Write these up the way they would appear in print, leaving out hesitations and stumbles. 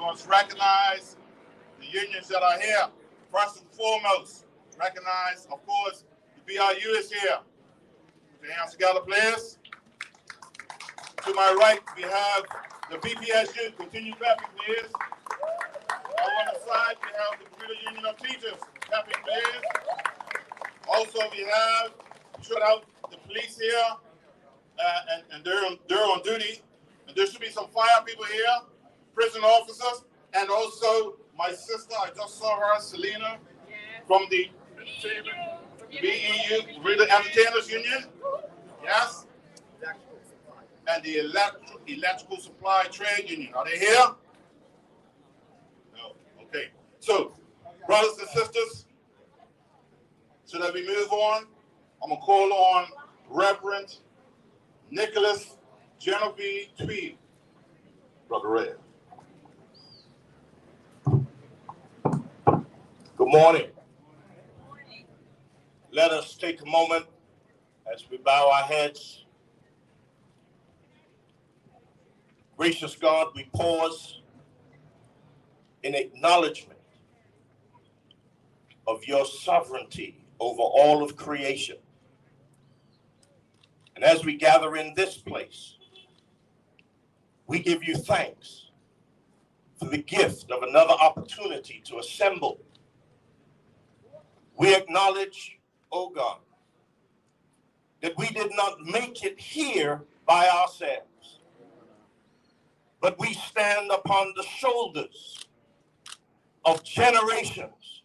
must recognize the unions that are here. First and foremost, recognize, of course, the BRU is here. Put your hands together, please. To my right, we have the BPSU. Continue clapping, please. On the side, we have the Bermuda Union of Teachers. Clapping, please. Also, we have, shout out the police here, and they're on duty. And there should be some fire people here, prison officers, and also my sister, I just saw her, Selena, from the BEU, Bermuda Entertainers Union. Yes? And the electrical supply trade union. Are they here? No. Okay. So, brothers and sisters, so that we move on, I'm going to call on Reverend Nicholas Genevieve Tweed. Brother Red. Good morning. Let us take a moment as we bow our heads. Gracious God, we pause in acknowledgement of your sovereignty over all of creation. And as we gather in this place, we give you thanks for the gift of another opportunity to assemble. We acknowledge, oh God, that we did not make it here by ourselves, but we stand upon the shoulders of generations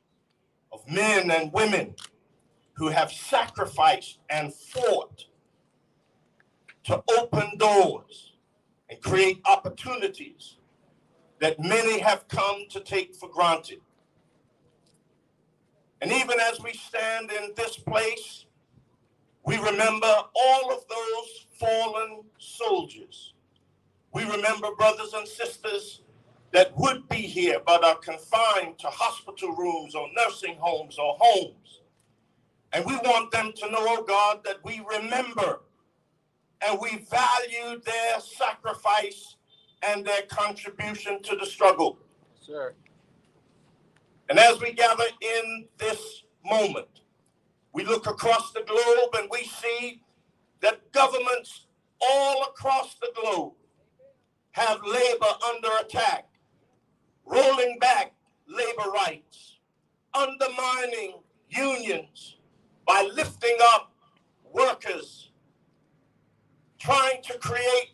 of men and women who have sacrificed and fought to open doors and create opportunities that many have come to take for granted. And even as we stand in this place, we remember all of those fallen soldiers. We remember brothers and sisters that would be here but are confined to hospital rooms or nursing homes or homes. And we want them to know, oh God, that we remember and we value their sacrifice and their contribution to the struggle. Sir. And as we gather in this moment, we look across the globe and we see that governments all across the globe have labor under attack, rolling back labor rights, undermining unions by lifting up workers, trying to create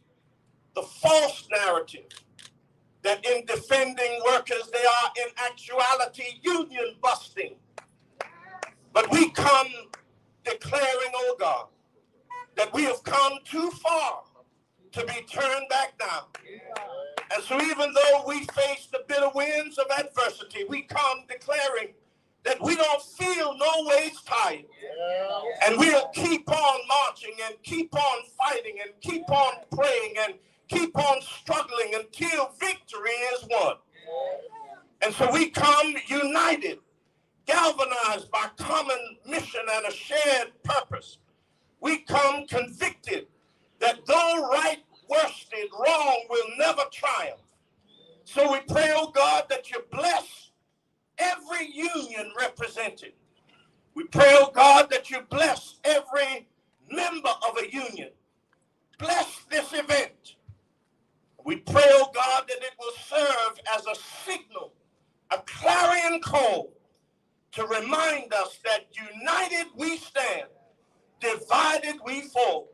the false narrative that in defending workers, they are in actuality union busting. But we come declaring, oh God, that we have come too far to be turned back now. And so even though we face the bitter winds of adversity, we come declaring that we don't feel no ways tired. And we'll keep on marching and keep on fighting and keep on praying and keep on struggling until victory is won. And so we come united, galvanized by common mission and a shared purpose. We come convicted that though right worsted, wrong will never triumph. So we pray, oh God, that you bless every union represented. We pray, oh God, that you bless every member of a union. Bless this event. We pray, oh God, that it will serve as a signal, a clarion call to remind us that united we stand, divided we fall.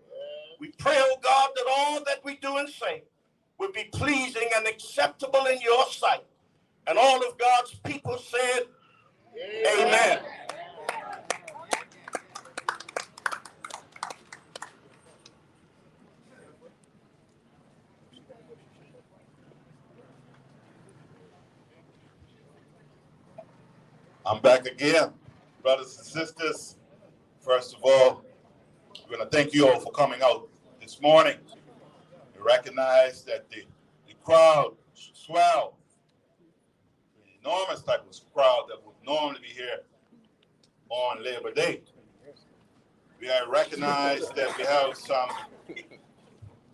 We pray, oh God, that all that we do and say will be pleasing and acceptable in your sight. And all of God's people said, amen. I'm back again. Brothers and sisters, first of all, we're going to thank you all for coming out this morning. We recognize that the crowd swelled, the enormous type of crowd that would normally be here on Labor Day. We recognize that we have some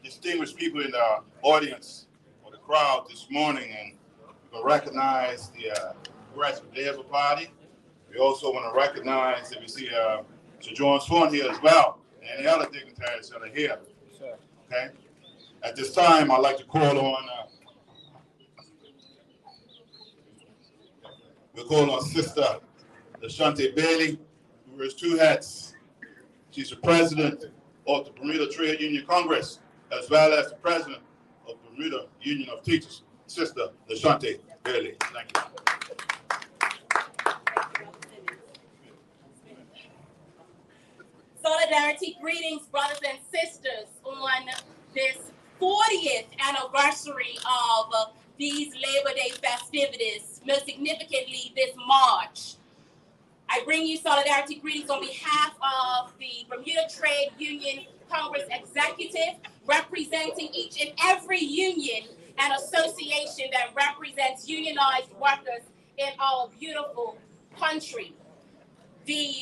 distinguished people in the audience or the crowd this morning, and we're to recognize the Graduate Labor Party. We also want to recognize that we see Sir George Swan here as well, and the other dignitaries that are here. Okay. At this time, I'd like to call on Sister Lashante Bailey, who wears two hats. She's the president of the Bermuda Trade Union Congress, as well as the president of the Bermuda Union of Teachers. Sister Lashante Bailey. Thank you. Solidarity, greetings, brothers and sisters, on this 40th anniversary of these Labor Day festivities, most significantly this March. I bring you solidarity greetings on behalf of the Bermuda Trade Union Congress Executive, representing each and every union and association that represents unionized workers in our beautiful country. The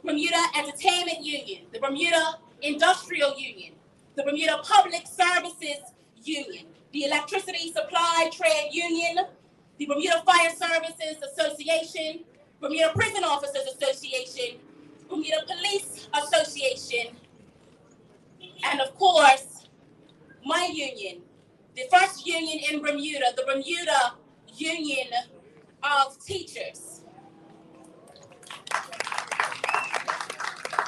Bermuda Entertainment Union, the Bermuda Industrial Union, the Bermuda Public Services Union, the Electricity Supply Trade Union, the Bermuda Fire Services Association, Bermuda Prison Officers Association, Bermuda Police Association, and of course, my union, the first union in Bermuda, the Bermuda Union of Teachers.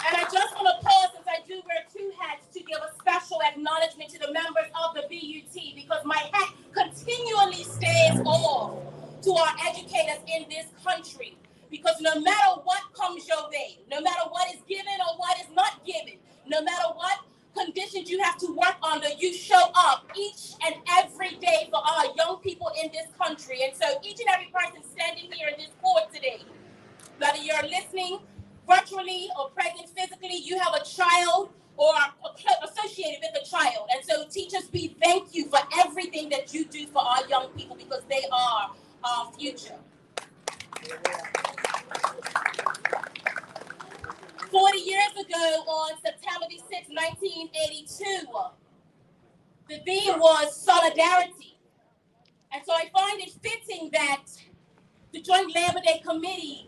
And I just want to pause, since I do wear two hats, to give a special acknowledgement to the members of the BUT, because my hat continually stays off to our educators in this country. Because no matter what comes your way, no matter what is given or what is not given, no matter what conditions you have to work under, you show up each and every day for our young people in this country. And so each and every person standing here in this court today, whether you're listening virtually or present physically, you have a child or are associated with a child. And so teachers, we thank you for everything that you do for our young people, because they are our future. 40 years ago, on September 6, 1982, the theme was solidarity. And so I find it fitting that the Joint Labor Day Committee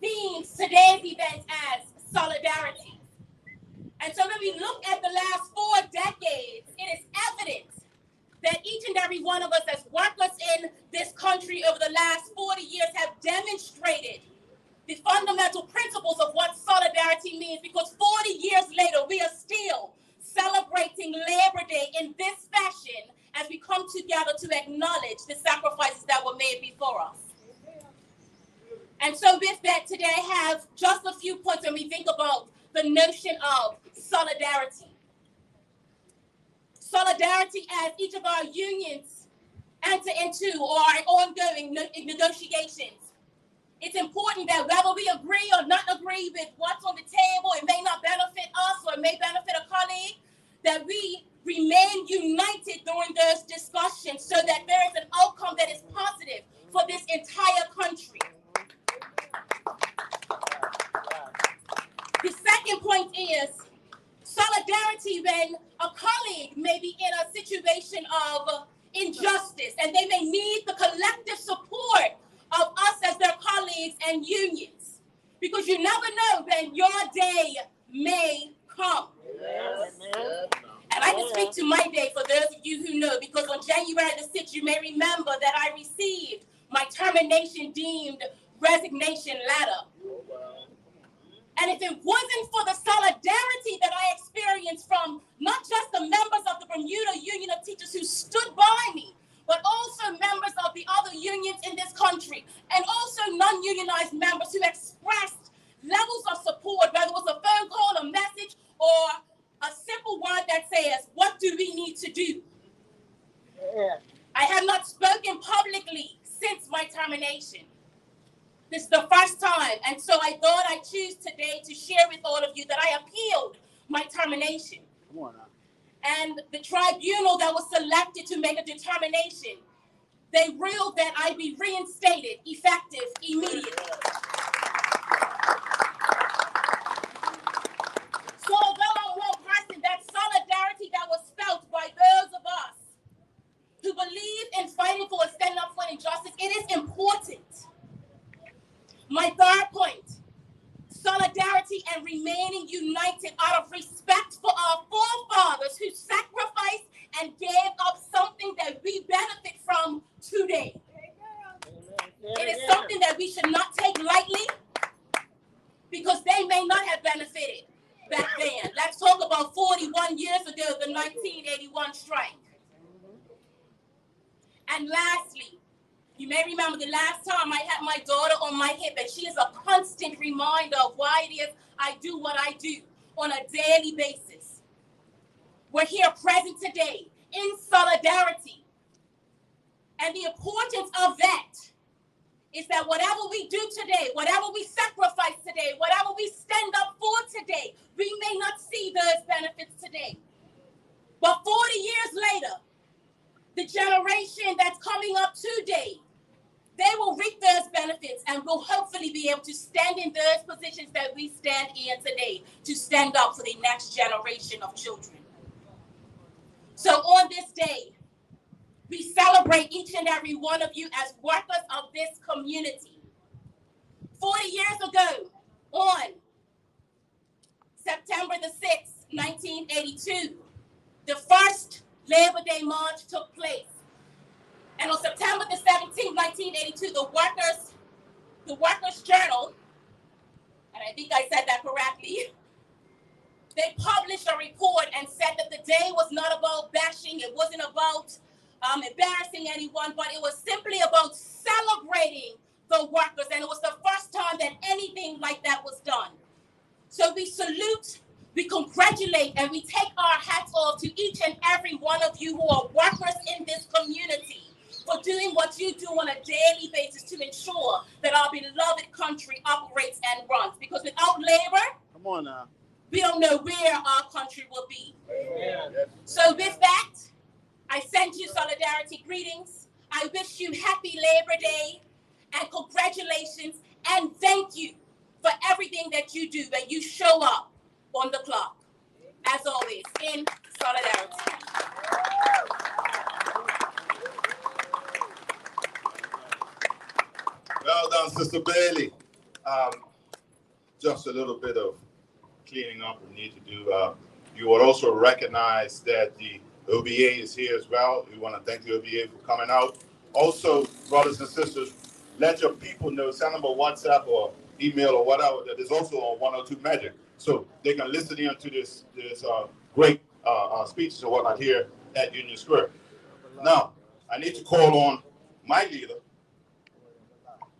themes today's event as solidarity. And so when we look at the last 4 decades, it is evident that each and every one of us as workers in this country over the last 40 years have demonstrated the fundamental principles of what solidarity means, because 40 years later, we are still celebrating Labor Day in this fashion as we come together to acknowledge the sacrifices that were made before us. And so with that, today I have just a few points when we think about the notion of solidarity. Solidarity as each of our unions enter into or are ongoing negotiations. It's important that whether we agree or not agree with what's on the table, it may not benefit us or it may benefit a colleague, that we remain united during those discussions so that there is an outcome that is positive for this entire country. The second point is solidarity when a colleague may be in a situation of injustice and they may need the collective support of us as their colleagues and unions. Because you never know when your day may come. Yes. And I can speak to my day for those of you who know, because on January the 6th, you may remember that I received my termination deemed resignation letter. And if it wasn't for the solidarity that I experienced from not just the members of the Bermuda Union of Teachers who stood by me, but also members of the other unions in this country, and also non-unionized members who expressed levels of support, whether it was a phone call, a message, or a simple word that says, what do we need to do? Yeah. I have not spoken publicly since my termination. This is the first time, and so I thought I'd choose today to share with all of you that I appealed my termination. Come on now. And the tribunal that was selected to make a determination, they ruled that I be reinstated, effective immediately. So although I'm one person, that solidarity that was felt by those of us who believe in fighting for and standing up for injustice, it is important. My third point, solidarity and remaining united out of respect for our forefathers who sacrificed and gave up something that we benefit from today. It is something that we should not take lightly because they may not have benefited back then. Let's talk about 41 years ago, the 1981 strike. And lastly, you may remember the last time I had my daughter on my hip, and she is a constant reminder of why it is I do what I do on a daily basis. We're here present today in solidarity. And the importance of that is that whatever we do today, whatever we sacrifice today, whatever we stand up for today, we may not see those benefits today. But 40 years later, the generation that's coming up today, they will reap those benefits and will hopefully be able to stand in those positions that we stand in today to stand up for the next generation of children. So on this day, we celebrate each and every one of you as workers of this community. 40 years ago, on September the 6th, 1982, the first Labor Day March took place. And on September the 17th, 1982, the Workers' Journal, and I think I said that correctly, they published a report and said that the day was not about bashing, it wasn't about embarrassing anyone, but it was simply about celebrating the workers. And it was the first time that anything like that was done. So we salute, we congratulate, and we take our hats off to each and every one of you who are workers in this community for doing what you do on a daily basis to ensure that our beloved country operates and runs. Because without labor, come on now, we don't know where our country will be. Amen. So with that, I send you solidarity greetings. I wish you happy Labor Day and congratulations and thank you for everything that you do, that you show up on the clock, as always, in solidarity. Well done, Sister Bailey. Just a little bit of cleaning up we need to do. You would also recognize that the OBA is here as well. We want to thank the OBA for coming out. Also, brothers and sisters, let your people know, send them a WhatsApp or email or whatever, that is also on 102 Magic, so they can listen in to this great speeches and whatnot here at Union Square. Now, I need to call on my leader,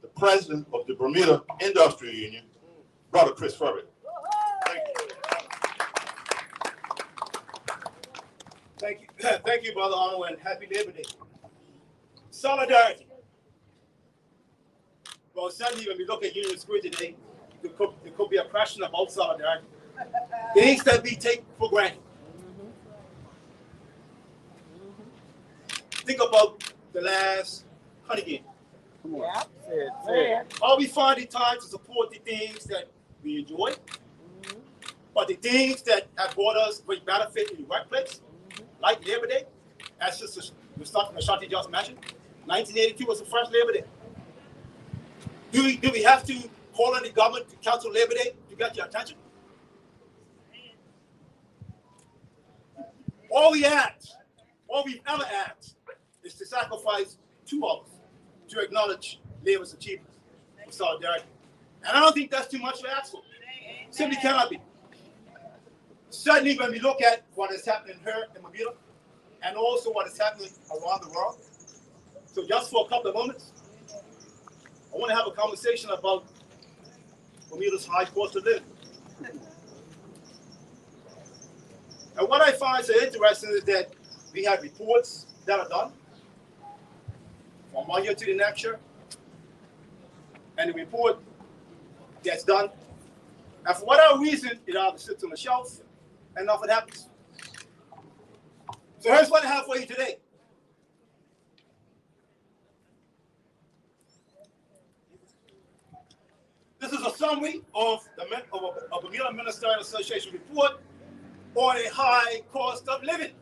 the president of the Bermuda Industrial Union, Brother Chris Furry. Thank you. Thank you, Brother Arnold, and happy Labor Day. Solidarity. Well, certainly when we look at Union Square today, there could be a question about solidarity. Things that we take for granted. Think about the last honey game. come on. Say it. Are we finding time to support the things that we enjoy? But the things that have brought us great benefit in the workplace, like Labor Day, as Sister Ashanti just mentioned, 1982 was the first Labor Day. Do we have to call on the government to cancel Labor Day to get your attention? All we've ever asked, is to sacrifice 2 hours to acknowledge labor's achievements for solidarity. And I don't think that's too much to ask for. Simply cannot be. Certainly when we look at what is happening here in Bermuda, and also what is happening around the world. So just for a couple of moments, I want to have a conversation about Bermuda's high cost of living. And what I find so interesting is that we have reports that are done from one year to the next year, and the report gets done, and for whatever reason, it either sits on the shelf and nothing happens. So here's what I have for you today. This is a summary of a Bermuda Ministerial Association report on a high cost of living.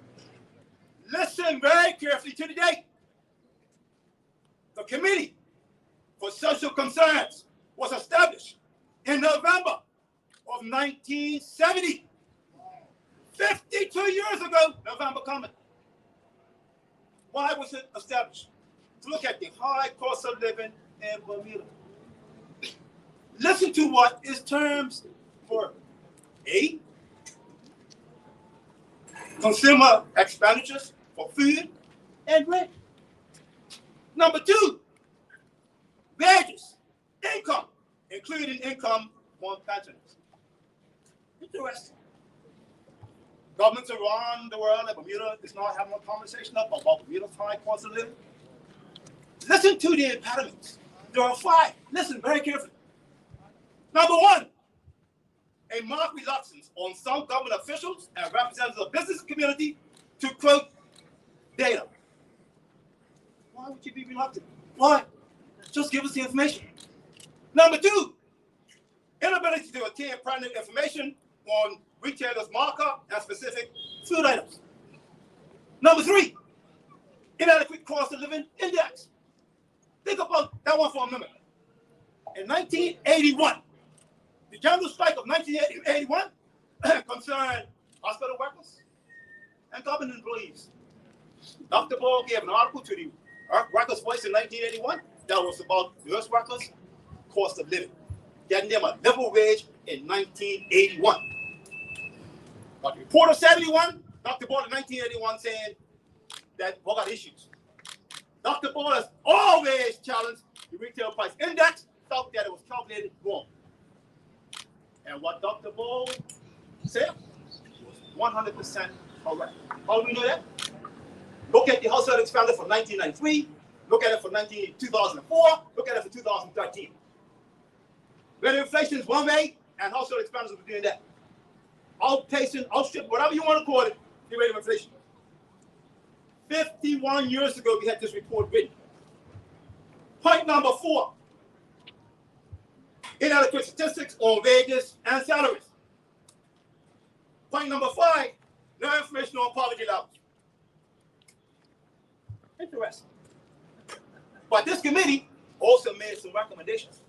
Listen very carefully to the date. Committee for Social Concerns was established in November of 1970. 52 years ago, November coming. Why was it established? To look at the high cost of living in Bermuda. Listen to what its terms were. A, consumer expenditures for food and rent. Number 2, wages, income, including income on pensioners. Interesting. Governments around the world, like Bermuda, is not having a conversation about Bermuda's high cost of living. Listen to the impediments. There are 5. Listen very carefully. Number 1, a marked reluctance on some government officials and representatives of the business community to quote data. Why would you be reluctant? Why? Just give us the information. Number 2, inability to obtain pertinent information on retailers' markup and specific food items. Number 3, inadequate cost of living index. Think about that one for a minute. In 1981, the general strike of 1981 concerned hospital workers and government employees. Dr. Ball gave an article to the Workers' Voice in 1981 that was about nurse workers' cost of living, getting them a livable wage in 1981. But the report of 71, Dr. Ball in 1981 saying that we got issues. Dr. Ball has always challenged the retail price index, felt that it was calculated wrong. And what Dr. Ball said was 100% correct. How do we know that? Look at the household expenditure for 1993, look at it for 2004, look at it for 2013. When inflation is one way and household expenditure was doing that. Outpacing, outstrip, whatever you want to call it, the rate of inflation. 51 years ago, we had this report written. Point number 4, inadequate statistics on wages and salaries. Point number 5, no information on poverty levels. Interesting. But this committee also made some recommendations.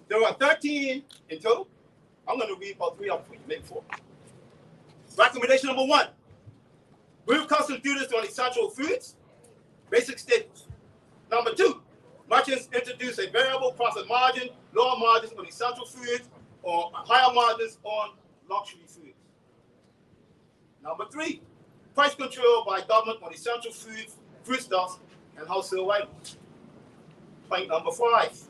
There were 13 in total. I'm going to read about 3 of them for you, maybe 4. Recommendation number 1, remove customs duties on essential foods, basic staples. Number 2, merchants introduce a variable profit margin, lower margins on essential foods, or higher margins on luxury foods. Number 3, price control by government on essential foods, foodstuffs, and household items. Point number 5,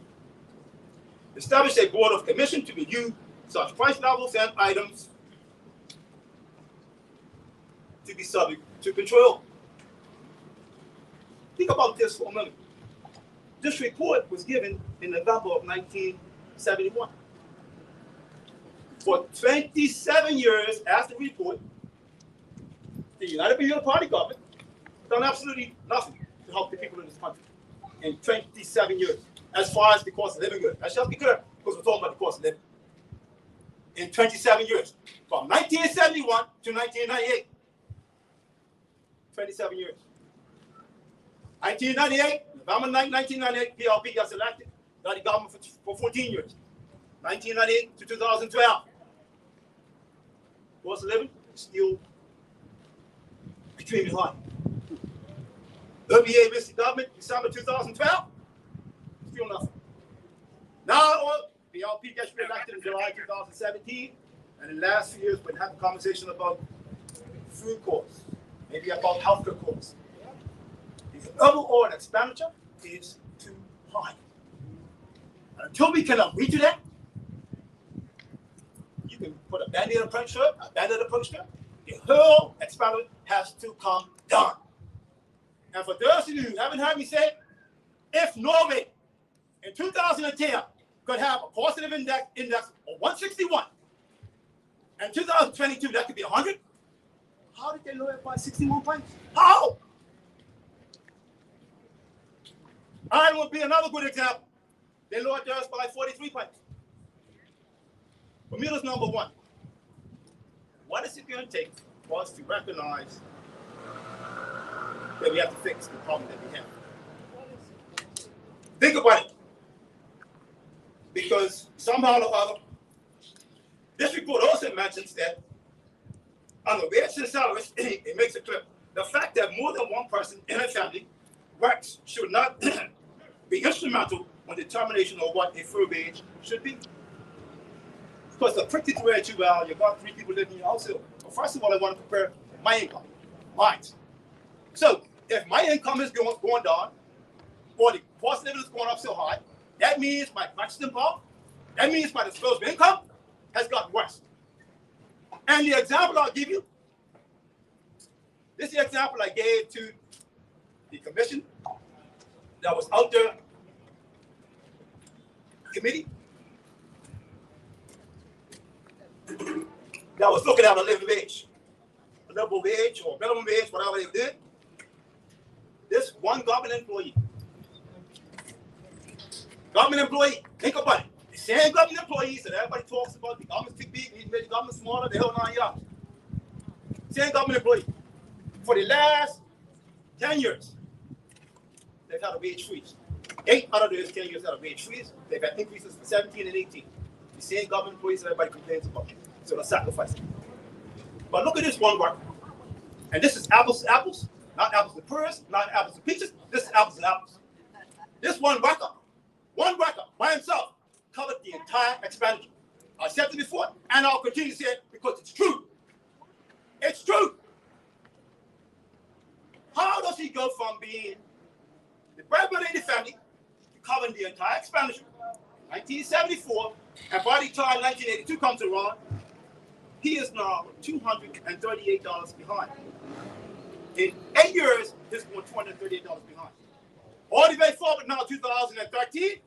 establish a board of commission to review such price levels and items to be subject to control. Think about this for a minute. This report was given in November of 1971. For 27 years after the report, the United Bermuda Party government done absolutely nothing to help the people in this country in 27 years. As far as the cost of living goes, let's just be clear, because we're talking about the cost of living. In 27 years, from 1971 to 1998, 27 years. 1998, November 1998, PLP gets elected, got the government for 14 years. 1998 to 2012. Cost of living is still extremely high. OBA missed the government December 2012, still nothing. Now, PLP gets re-elected in July 2017, and in the last few years, we've been having a conversation about food costs, maybe about healthcare costs. The overall expenditure is too high. And until we can agree to that, you can put a band-aid approach to it, a band-aid approach to it. The whole experiment has to come down. And for those of you who haven't heard me say, if Norway in 2010 could have a positive index of 161, and 2022 that could be 100, how did they lower it by 61 points? How? Ireland would be another good example. They lowered theirs by 43 points. Bermuda's number 1. What is it going to take for us to recognize that we have to fix the problem that we have? Think about it. Because somehow or other, this report also mentions that on the wages and salaries, it makes it clear. The fact that more than one person in a family works should not be instrumental in determination of what a fair wage should be. Because the pretty to where you got 3 people living in your household. Well, first of all, I want to compare my income, mine. So if my income is going down, or the cost of living is going up so high, that means my purchasing power, that means my disposable income has gotten worse. And the example I'll give you, this is the example I gave to the commission that was out there, committee, that was looking at a living wage, or minimum wage, whatever they did. This one government employee, think about it. The same government employees that everybody talks about, the government's too big, need to make the government smaller, the hell 9 yards. Same government employee. For the last 10 years, they've had a wage freeze. 8 out of those 10 years had a wage freeze. They've had increases for 17 and 18. The same government employees that everybody complains about. So they're sacrificing. But look at this one worker. And this is apples to apples, not apples to pears, not apples to peaches. This is apples to apples. This one worker by himself covered the entire expenditure. I said it before, and I'll continue to say it because it's true. It's true. How does he go from being the breadwinner in the family to covering the entire expenditure? 1974, and by the time 1982 comes around, he is now $238 behind. In 8 years, he's going $238 behind. All the way forward now, 2013,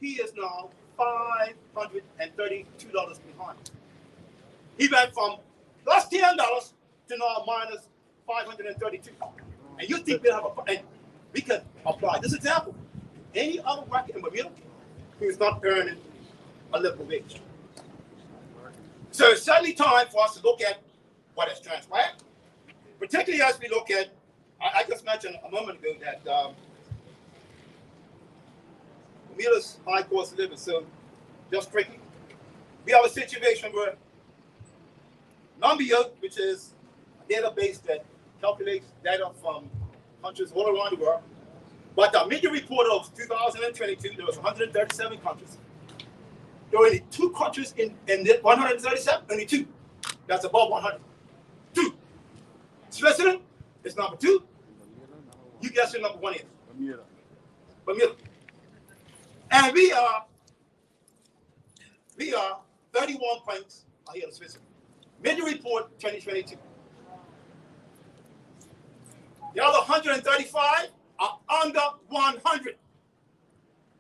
he is now $532 behind. He went from plus $10 to now minus $532. And you think we can apply this example to any other worker in Bermuda who is not earning a livable wage. So it's certainly time for us to look at what has transpired, particularly as we look at, I just mentioned a moment ago that Bermuda's high cost of living. So just quickly, we have a situation where Numbia, which is a database that calculates data from countries all around the world, but the media report of 2022, there was 137 countries. There were only 2 countries in 137, only 2. That's above 100. 2. Switzerland is number 2. You guess who number 1 is? Bermuda. And we are 31 points ahead of Switzerland. Media report 2022. The other 135 are under 100.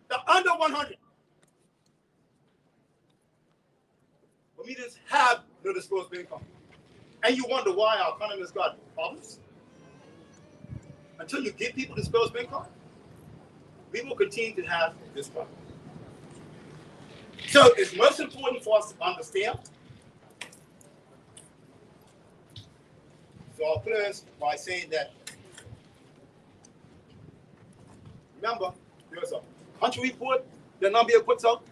They're under 100. Bermudans have no disposable income. And you wonder why our economy has got problems. Until you give people disposable income, we will continue to have this problem. So it's most important for us to understand. So I'll close by saying that, remember, there's a country report that Numbia puts out,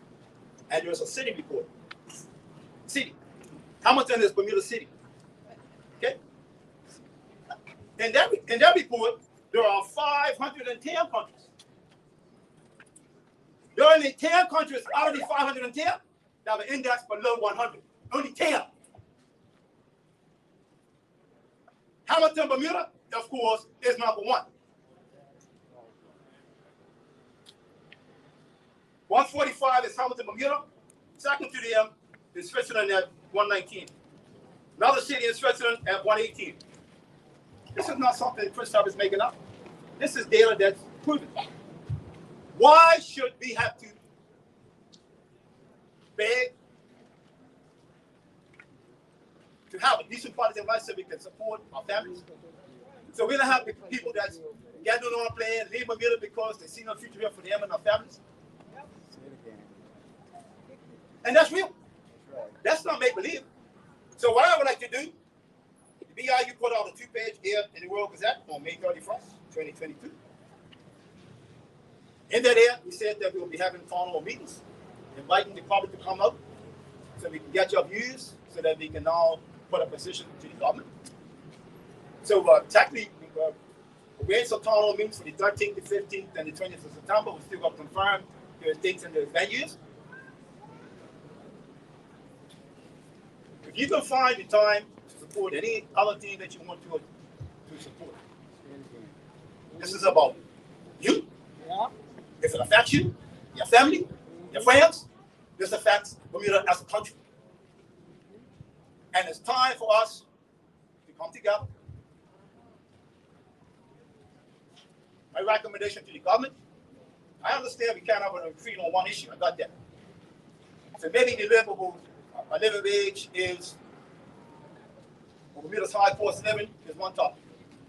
and there's a city report. City. Hamilton is Bermuda City. Okay? In that report, there are 510 countries. There are only 10 countries out of the 510 that have an index below 100. Only 10. Hamilton, Bermuda, of course, is number 1. 145 is Hamilton, Bermuda. Second to them is Switzerland at 119. Another city in Switzerland at 118. This is not something Christoph is making up. This is data that's proven. Why should we have to beg to have a decent quality of life so we can support our families? So we don't have people that's getting on a plane, leave Bermuda because they see no future here for them and their families. And that's real. That's not make-believe. So what I would like to do, the BIU put out a 2-page here in the World Gazette on May 31st, 2022. In that area, we said that we will be having town hall meetings, inviting the public to come out so we can get your views so that we can now put a position to the government. So technically, we're in some town hall meetings for the 13th, the 15th, and the 20th of September. We still got to confirm the dates and the venues. If you can find the time to support any other thing that you want to support, this is about you. Yeah. If it affects you, your family, your friends, this affects Bermuda as a country. And it's time for us to come together. My recommendation to the government, I understand we can't have a retreat on one issue. I got that. So maybe the living wage is, Bermuda's high cost of living is one topic.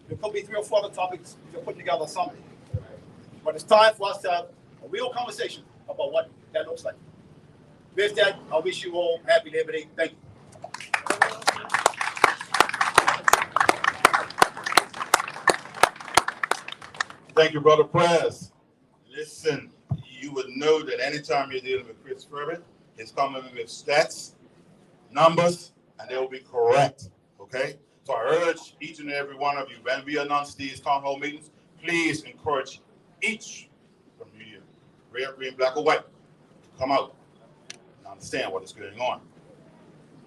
There could be 3 or 4 other topics we're putting together something. But it's time for us to have a real conversation about what that looks like. With that, I wish you all happy Labor Day. Thank you. Thank you, Brother Prez. Listen, you would know that anytime you're dealing with Chris Ferber, he's coming with stats, numbers, and they will be correct. Okay? So I urge each and every one of you, when we announce these town hall meetings, please encourage each from you, red, green, black, or white, to come out and understand what is going on.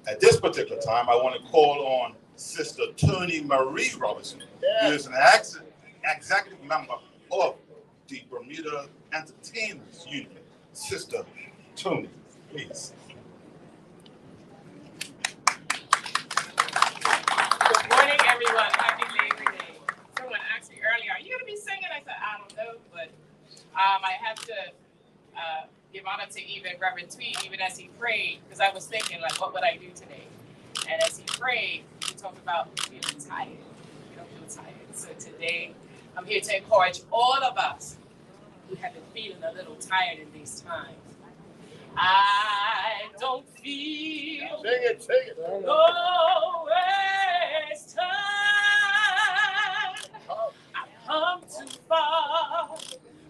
At this particular time, I want to call on Sister Tony Marie Robinson, who is an executive member of the Bermuda Entertainers Union. Sister Tony, please. Good morning, everyone. Happy Labor Day. Someone asked me earlier, are you going to be singing? I said, I don't know, but I have to give honor to even Reverend Tweed, even as he prayed, because I was thinking, like, what would I do today? And as he prayed, he talked about feeling tired. You don't feel tired. So today, I'm here to encourage all of us who have been feeling a little tired in these times. I don't feel Sing it. no waste time. I've come too far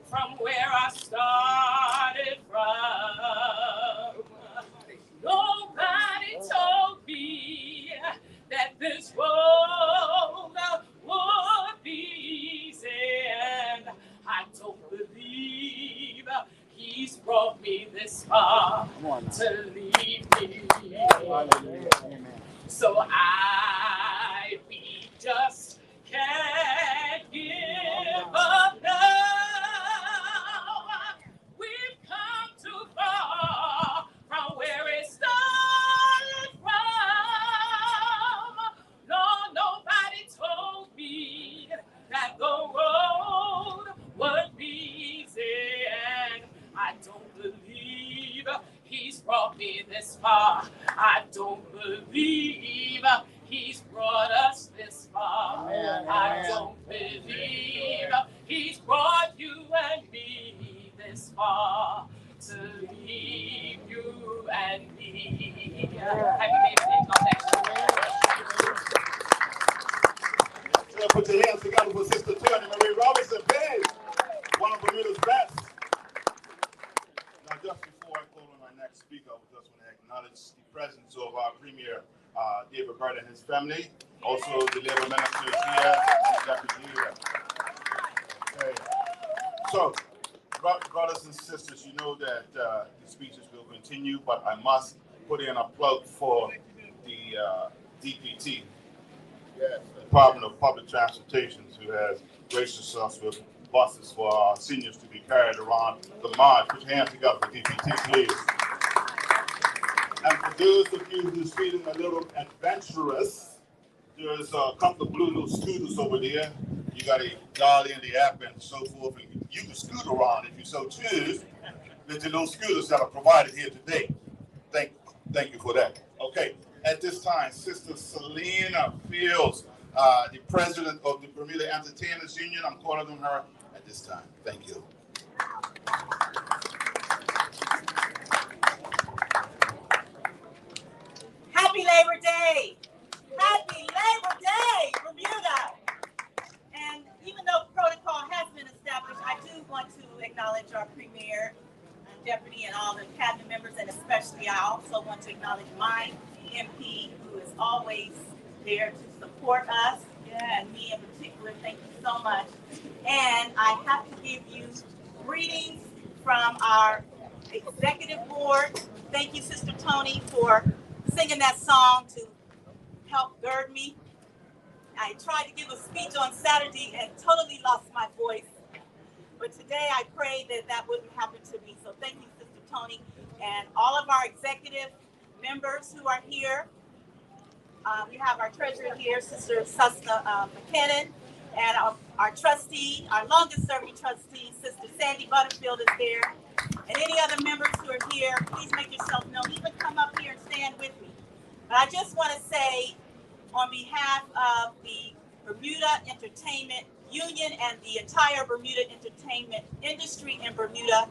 from where I started from. Nobody told me that this road would be easy, and I don't believe he's brought me this far to leave me. So we just can't give up now. We've come too far from where it started from. No, nobody told me that the road would be easy, and I don't believe he's brought me this far. I don't believe he's brought us this far. I don't believe he's brought you and me this far to leave you and me. Happy Labor Day. God bless you. Put your hands together for Sister Tony Marie Robinson, please. One of Bermuda's best. Now, just before I call on my next speaker, I just want to acknowledge the presence of our Premier, David Bird, and his family. Also, the Labor Minister is here, and the Deputy here. Okay. So, brothers and sisters, you know that the speeches will continue, but I must put in a plug for the DPT, Department of Public Transportation, who has graced us with buses for our seniors to be carried around the march. Put your hands together for DPT, please. And for those of you who's feeling a little adventurous, there's a couple of blue little scooters over there. You got to dial in the app and so forth, and you can scoot around if you so choose. There's the little scooters that are provided here today. Thank you for that. Okay, at this time, Sister Selena Fields, the president of the Bermuda Entertainers Union, I'm calling on her at this time. Thank you. Happy Labor Day! Happy Labor Day, Bermuda! And even though protocol has been established, I do want to acknowledge acknowledge our premier, deputy, and all the cabinet members, and especially I also want to acknowledge my MP, who is always there to support us, and me in particular. Thank you so much. And I have to give you greetings from our executive board. Thank you, Sister Tony, for singing that song to help gird me. I tried to give a speech on Saturday and totally lost my voice. But today I prayed that that wouldn't happen to me. So thank you, Sister Tony, and all of our executive members who are here. We have our treasurer here, Sister Susna McKinnon, and our trustee, our longest serving trustee, Sister Sandy Butterfield is there. And any other members who are here, please make yourself known. Even come up here and stand with me. But I just want to say, on behalf of the Bermuda Entertainment Union and the entire Bermuda entertainment industry in Bermuda,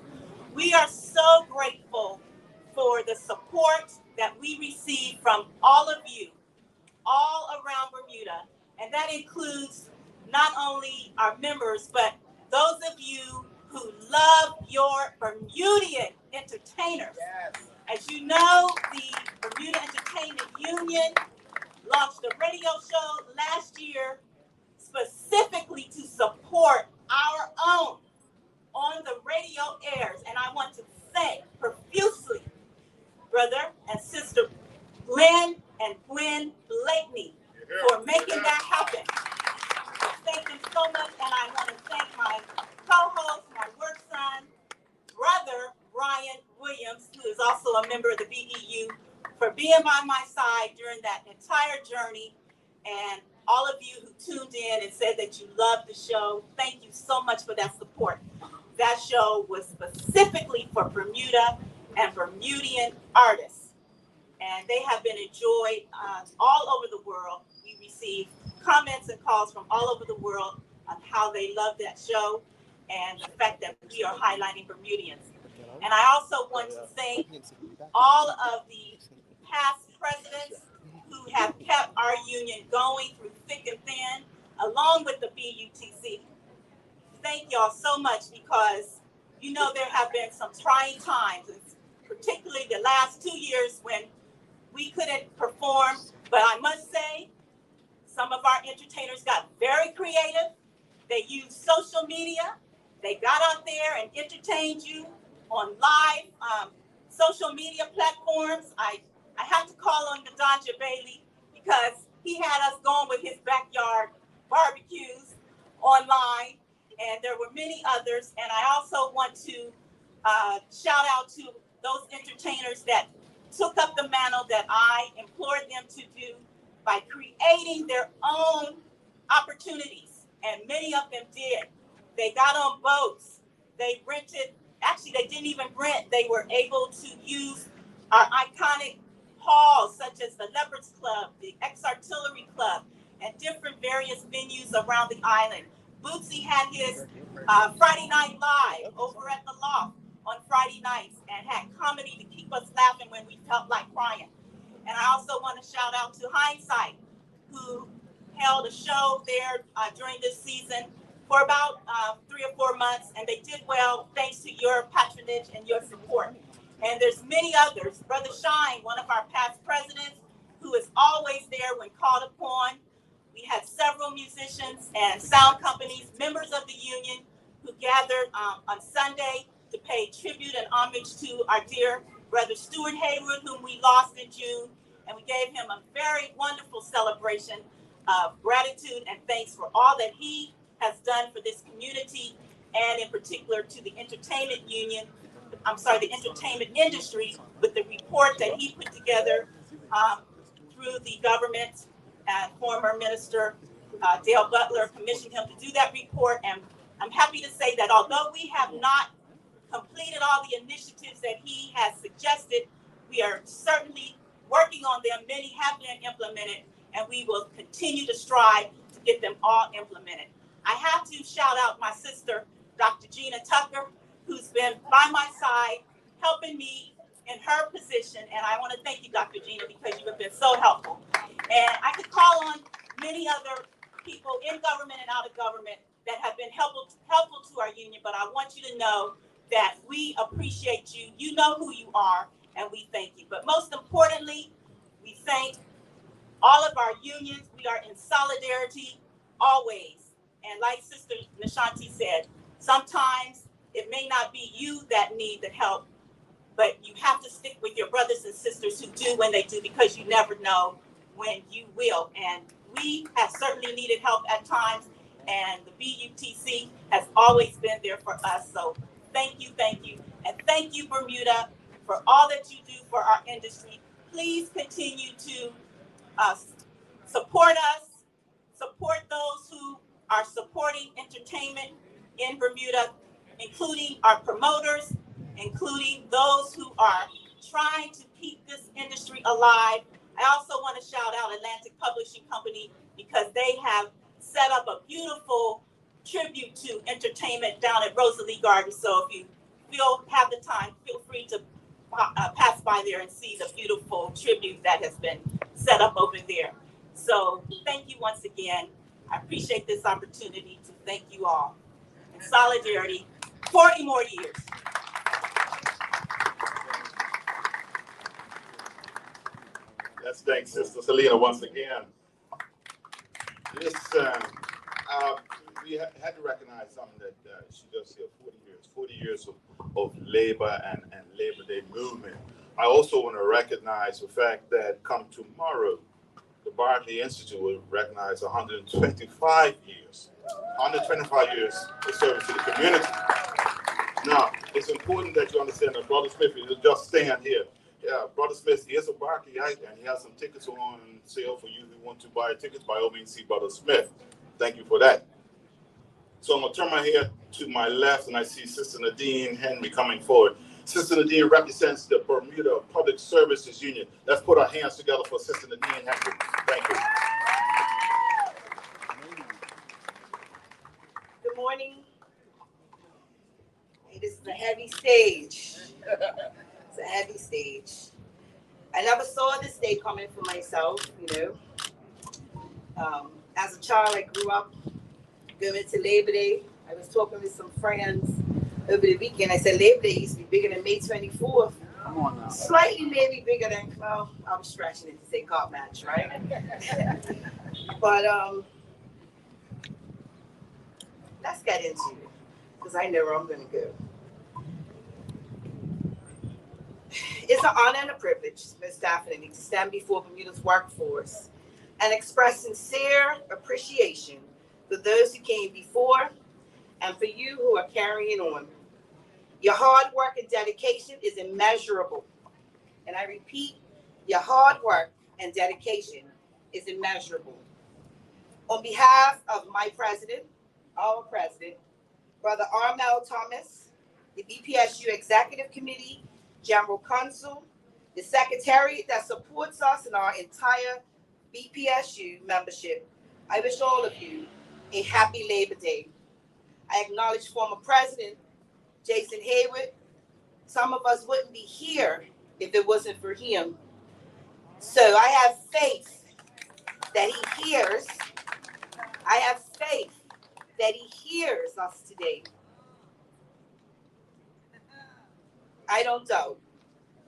we are so grateful for the support that we receive from all of you, all around Bermuda. And that includes not only our members, but those of you who love your Bermudian entertainers. Yes. As you know, the Bermuda Entertainment Union launched a radio show last year specifically to support our own on the radio airs. And I want to thank profusely brother and sister Glenn and Gwen Blakeney for making that happen. Thank them so much, and I want to thank my co-host, my work son, brother Brian Williams, who is also a member of the BEU, for being by my side during that entire journey, and all of you who tuned in and said that you loved the show. Thank you so much for that support. That show was specifically for Bermuda and Bermudian artists, and they have been enjoyed all over the world. We received comments and calls from all over the world on how they love that show and the fact that we are highlighting Bermudians. And I also want to thank all of the past presidents who have kept our union going through thick and thin, along with the BUTC. Thank y'all so much, because you know there have been some trying times, particularly the last 2 years when we couldn't perform. But I must say, some of our entertainers got very creative. They used social media. They got out there and entertained you on live social media platforms. I have to call on Nadanja Bailey, because he had us going with his backyard barbecues online, and there were many others. And I also want to shout out to those entertainers that took up the mantle that I implored them to do by creating their own opportunities, and many of them did. They got on boats, they rented, actually they didn't even rent, they were able to use our iconic halls such as the Leopards Club, the Ex-Artillery Club, and different various venues around the island. Bootsy had his Friday Night Live over at the Loft on Friday nights and had comedy to keep us laughing when we felt like crying. And I also want to shout out to Hindsight, who held a show there during this season for about 3 or 4 months, and they did well thanks to your patronage and your support. And there's many others. Brother Shine, one of our past presidents, who is always there when called upon. We had several musicians and sound companies, members of the union, who gathered on Sunday to pay tribute and homage to our dear brother Stuart Haywood, whom we lost in June. And we gave him a very wonderful celebration of gratitude and thanks for all that he has done for this community, and in particular to the entertainment union, the entertainment industry, with the report that he put together through the government. And former Minister Dale Butler commissioned him to do that report. And I'm happy to say that although we have not completed all the initiatives that he has suggested, we are certainly working on them. Many have been implemented, and we will continue to strive to get them all implemented. I have to shout out my sister, Dr. Gina Tucker, who's been by my side, helping me in her position. And I want to thank you, Dr. Gina, because you have been so helpful. And I could call on many other people in government and out of government that have been helpful to to our union, but I want you to know that we appreciate you. You know who you are, and we thank you. But most importantly, we thank all of our unions. We are in solidarity always. And like Sister Nishanti said, sometimes it may not be you that need the help, but you have to stick with your brothers and sisters who do when they do, because you never know when you will. And we have certainly needed help at times, and the BUTC has always been there for us. So thank you, and thank you, Bermuda, for all that you do for our industry. Please continue to support us, support those who are supporting entertainment in Bermuda, including our promoters, including those who are trying to keep this industry alive. I also want to shout out Atlantic Publishing Company, because they have set up a beautiful tribute to entertainment down at Rosalie Gardens. So if you have the time, feel free to pass by there and see the beautiful tribute that has been set up over there. So thank you once again. I appreciate this opportunity to thank you all. In solidarity, 40 more years. Let's thank Sister Selena once again. Listen, we had to recognize something that she does here, 40 years of labor and Labor Day movement. I also want to recognize the fact that come tomorrow, the Barclay Institute will recognize 125 years of service to the community. Now, it's important that you understand that Brother Smith is just stand here. Yeah, Brother Smith is a Barclayite, and he has some tickets on sale for you who want to buy tickets. By all means, see Brother Smith. Thank you for that. So I'm going to turn my head to my left, and I see Sister Nadine Henry coming forward. Sister Nadine represents the Bermuda Public Services Union. Let's put our hands together for Sister Nadine Henry. Thank you. Good morning. Hey, this is a heavy stage. It's a heavy stage. I never saw this day coming for myself, As a child, I grew up going to Labor Day. I was talking with some friends over the weekend. I said Labor Day used to be bigger than May 24th. Come on now. Slightly maybe bigger than, well, I was stretching it to say cop match, right? But let's get into it, because I know where I'm going to go. It's an honor and a privilege, most definitely, to stand before Bermuda's workforce and express sincere appreciation for those who came before and for you who are carrying on. Your hard work and dedication is immeasurable. And I repeat, your hard work and dedication is immeasurable. On behalf of my president, our president, Brother Armel Thomas, the BPSU Executive Committee, General Counsel, the Secretariat that supports us in our entire BPSU membership, I wish all of you a happy Labor Day. I acknowledge former President Jason Hayward. Some of us wouldn't be here if it wasn't for him. So I have faith that he hears. I have faith that he hears us today. I don't doubt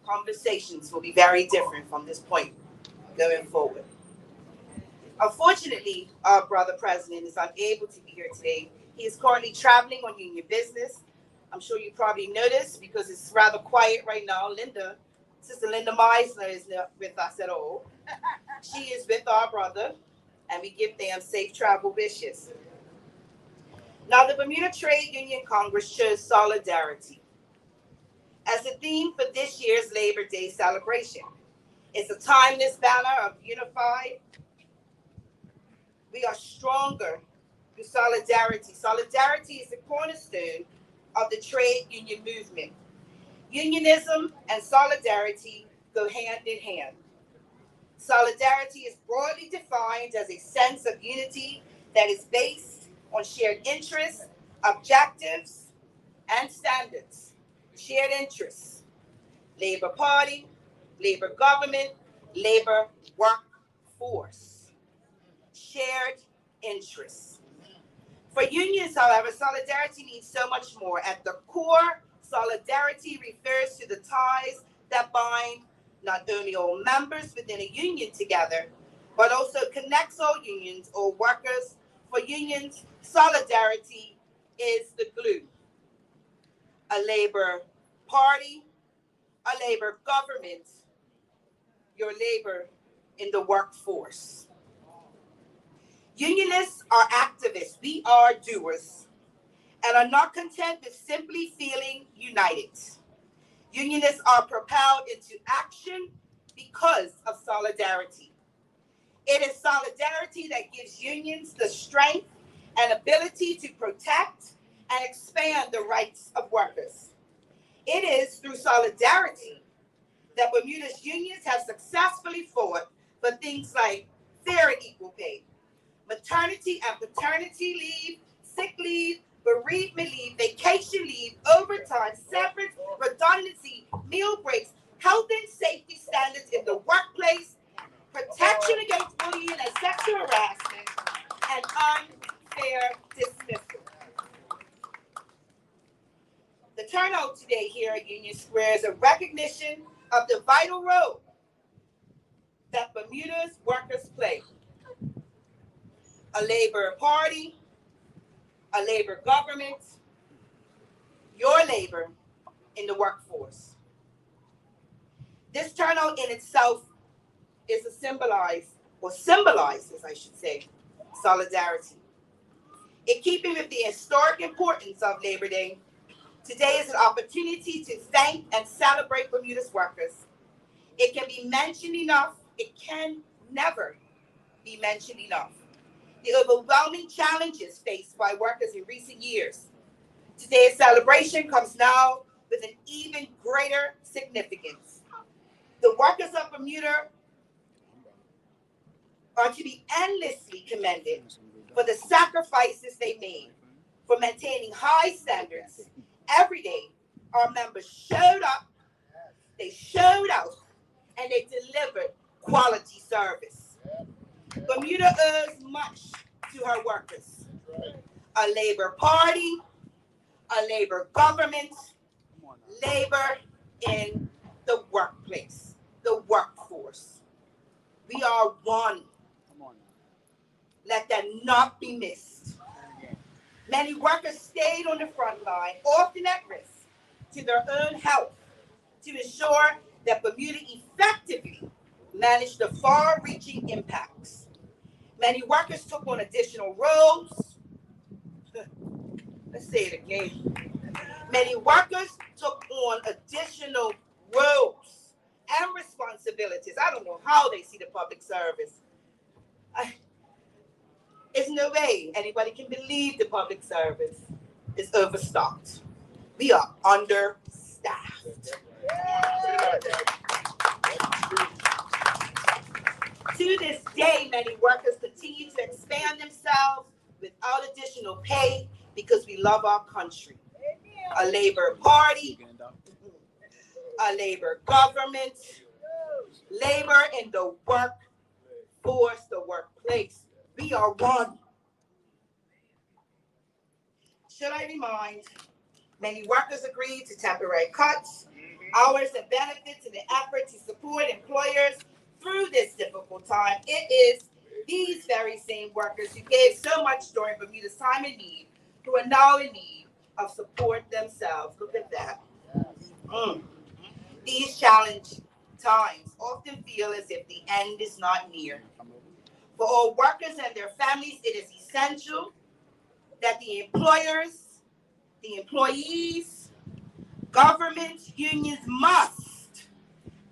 conversations will be very different from this point going forward. Unfortunately, our brother president is unable to be here today. He is currently traveling on union business. I'm sure you probably noticed because it's rather quiet right now. Sister Linda Meisner is not with us at all. She is with our brother, and we give them safe travel wishes. Now, the Bermuda Trade Union Congress chose solidarity as the theme for this year's Labor Day celebration. It's a timeless banner of unified. We are stronger through solidarity. Solidarity is the cornerstone of the trade union movement. Unionism and solidarity go hand in hand. Solidarity is broadly defined as a sense of unity that is based on shared interests, objectives, and standards. Shared interests: labor party, labor government, labor workforce. Shared interests. For unions, however, solidarity means so much more. At the core, solidarity refers to the ties that bind not only all members within a union together, but also connects all unions or workers. For unions, solidarity is the glue. A labor party, a labor government, your labor in the workforce. Unionists are activists. We are doers and are not content with simply feeling united. Unionists are propelled into action because of solidarity. It is solidarity that gives unions the strength and ability to protect and expand the rights of workers. It is through solidarity that Bermuda's unions have successfully fought for things like fair and equal pay, maternity and paternity leave, sick leave, bereavement leave, vacation leave, overtime, severance, redundancy, meal breaks, health and safety standards in the workplace, protection against bullying and sexual harassment, and unfair dismissal. The turnout today here at Union Square is a recognition of the vital role that Bermuda's workers play. A labor party, a labor government, your labor in the workforce. This turnout in itself is a symbolizes, I should say, solidarity. In keeping with the historic importance of Labor Day, today is an opportunity to thank and celebrate Bermuda's workers. It can be mentioned enough, it can never be mentioned enough. The overwhelming challenges faced by workers in recent years. Today's celebration comes now with an even greater significance. The workers of Bermuda are to be endlessly commended for the sacrifices they made, for maintaining high standards. Every day, our members showed up, they showed out, and they delivered quality service. Bermuda owes much to her workers. A labor party, a labor government, labor in the workplace, the workforce. We are one. Let that not be missed. Many workers stayed on the front line, often at risk to their own health, to ensure that Bermuda effectively managed the far-reaching impacts. Many workers took on additional roles. Let's say it again. Many workers took on additional roles and responsibilities. I don't know how they see the public service. There's no way anybody can believe the public service is overstocked. We are understaffed. To this day, many workers continue to expand themselves without additional pay because we love our country. A labor party, a labor government, labor in the workforce, the workplace. We are one. Should I remind, many workers agreed to temporary cuts, hours, and benefits in the effort to support employers through this difficult time. It is these very same workers who gave so much during Bermuda's time of need, who are now in need of support themselves. Look at that. These challenging times often feel as if the end is not near. For all workers and their families, it is essential that the employers, the employees, governments, unions must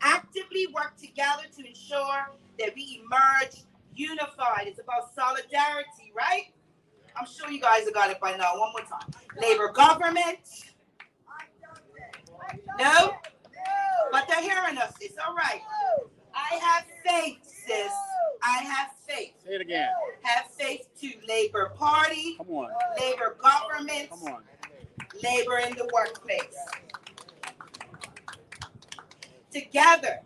actively work together to ensure that we emerge unified. It's about solidarity, right? I'm sure you guys have got it by now. One more time. Labor government. No? But they're hearing us. It's all right. I have faith, sis. I have faith. Say it again. Have faith to Labor Party, Come on. Labor government, Come on. labor in the workplace. Together,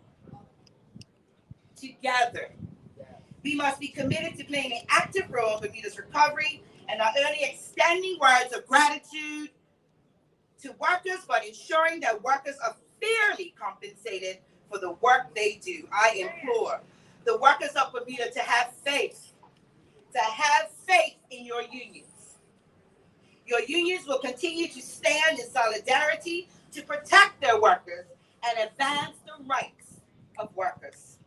we must be committed to playing an active role in Bermuda's recovery and not only extending words of gratitude to workers, but ensuring that workers are fairly compensated for the work they do. I implore the workers of Bermuda to have faith in your unions. Your unions will continue to stand in solidarity to protect their workers and advance the rights of workers.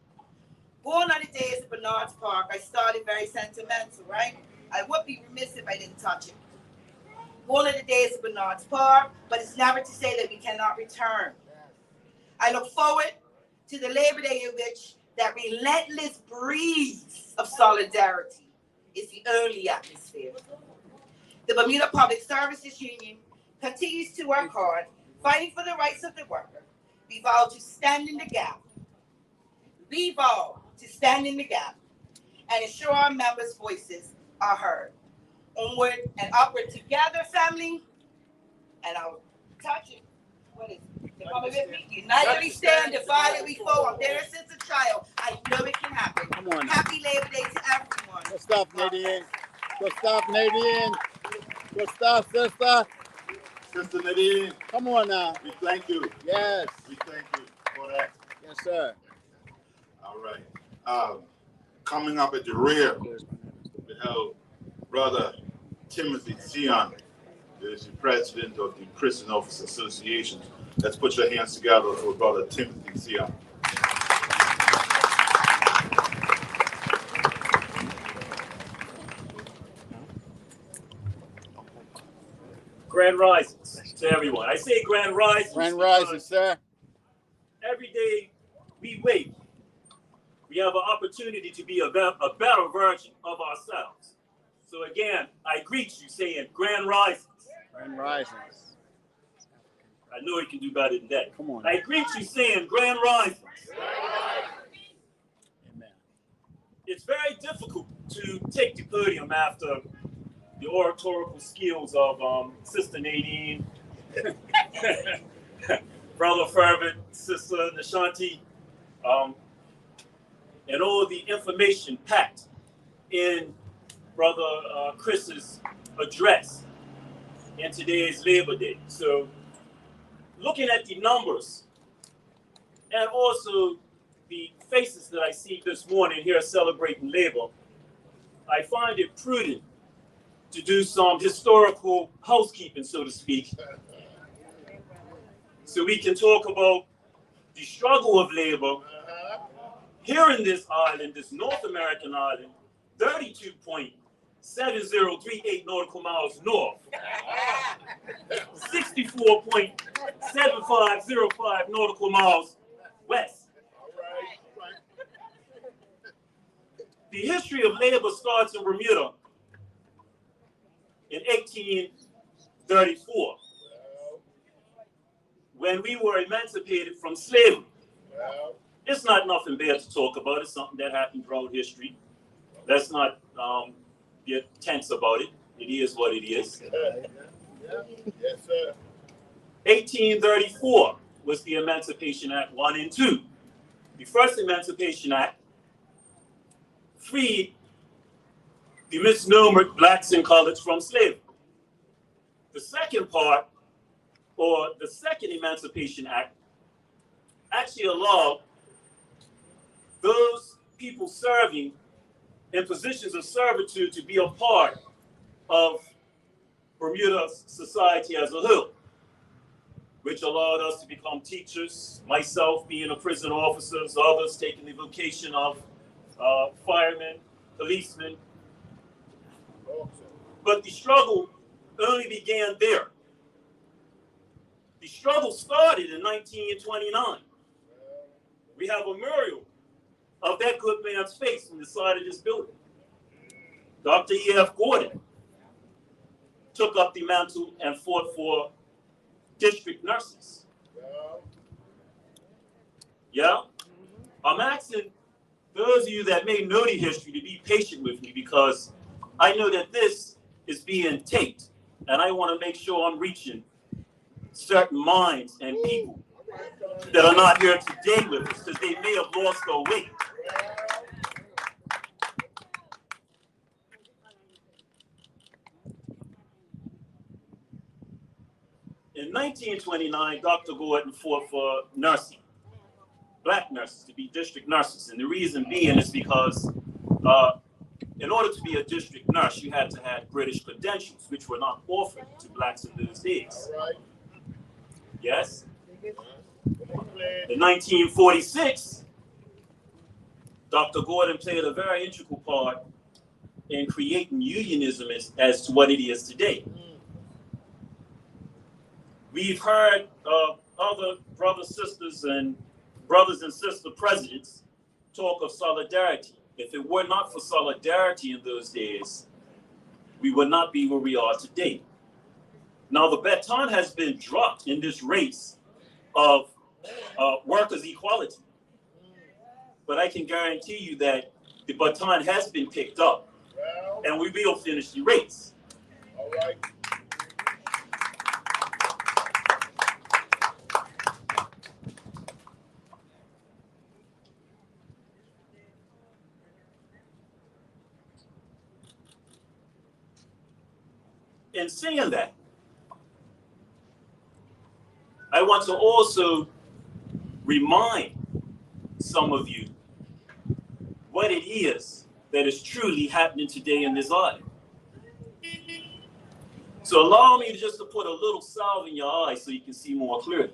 Born on the days of Bernard's Park, I started very sentimental, right? I would be remiss if I didn't touch it. Born on the days of Bernard's Park, but it's never to say that we cannot return. I look forward to the Labor Day in which that relentless breeze of solidarity is the only atmosphere. The Bermuda Public Services Union continues to work hard, fighting for the rights of the worker. We vow to stand in the gap. We vow to stand in the gap and ensure our members' voices are heard. Onward and upward together, family. And I'll touch it. What is it? You coming with me? United we stand, divided we fall. I'm there since a child. I know it can happen. Come on now. Happy Labor Day to everyone. Good stuff, Nadine. Good stuff, Nadine. Good stuff, sister. Sister Nadine, Come on now. we thank you. Yes. We thank you for that. Yes, sir. All right. Coming up at the rear, we have Brother Timothy Sion, who is the president of the Prison Officer Association. Let's put your hands together for Brother Timothy Sion. Grand risings to everyone. I say grand risings. Grand rising, sir. Every day we wake, we have an opportunity to be a better version of ourselves. So again, I greet you saying grand risings. Grand risings. I know you can do better than that. Come on. I greet you saying grand risings. Amen. It's very difficult to take the podium after the oratorical skills of Sister Nadine, Brother Fervent, Sister Nishanti, and all the information packed in Brother Chris's address in today's Labor Day. So looking at the numbers and also the faces that I see this morning here celebrating labor, I find it prudent to do some historical housekeeping, so to speak, so we can talk about the struggle of labor here in this island, this North American island, 32.7038 nautical miles north, 64.7505 nautical miles west. The history of labor starts in Bermuda in 1834, when we were emancipated from slavery. It's not nothing bad to talk about. It's something that happened throughout history. Let's not get tense about it. It is what it is. Yes, sir. 1834 was the Emancipation Act 1 and 2. The first Emancipation Act freed the misnomered blacks and coloreds from slavery. The second part, or the second Emancipation Act, actually allowed those people serving in positions of servitude to be a part of Bermuda's society as a whole, which allowed us to become teachers, myself being a prison officer, others taking the vocation of firemen, policemen. But the struggle only began there. The struggle started in 1929. We have a mural of that good man's face on the side of this building. Dr. E.F. Gordon took up the mantle and fought for district nurses. Yeah? I'm asking those of you that may know the history to be patient with me, because I know that this is being taped, and I want to make sure I'm reaching certain minds and people that are not here today with us, because they may have lost their way. In 1929, Dr. Gordon fought for nursing, black nurses to be district nurses. And the reason being is because in order to be a district nurse, you had to have British credentials, which were not offered to blacks in those days. Yes? In 1946, Dr. Gordon played a very integral part in creating unionism as to what it is today. We've heard other brothers and sister presidents talk of solidarity. If it were not for solidarity in those days, we would not be where we are today. Now the baton has been dropped in this race of workers' equality. But I can guarantee you that the baton has been picked up, and we will finish the race. All right. In saying that, I want to also remind some of you what it is that is truly happening today in this island. So allow me just to put a little salve in your eyes so you can see more clearly.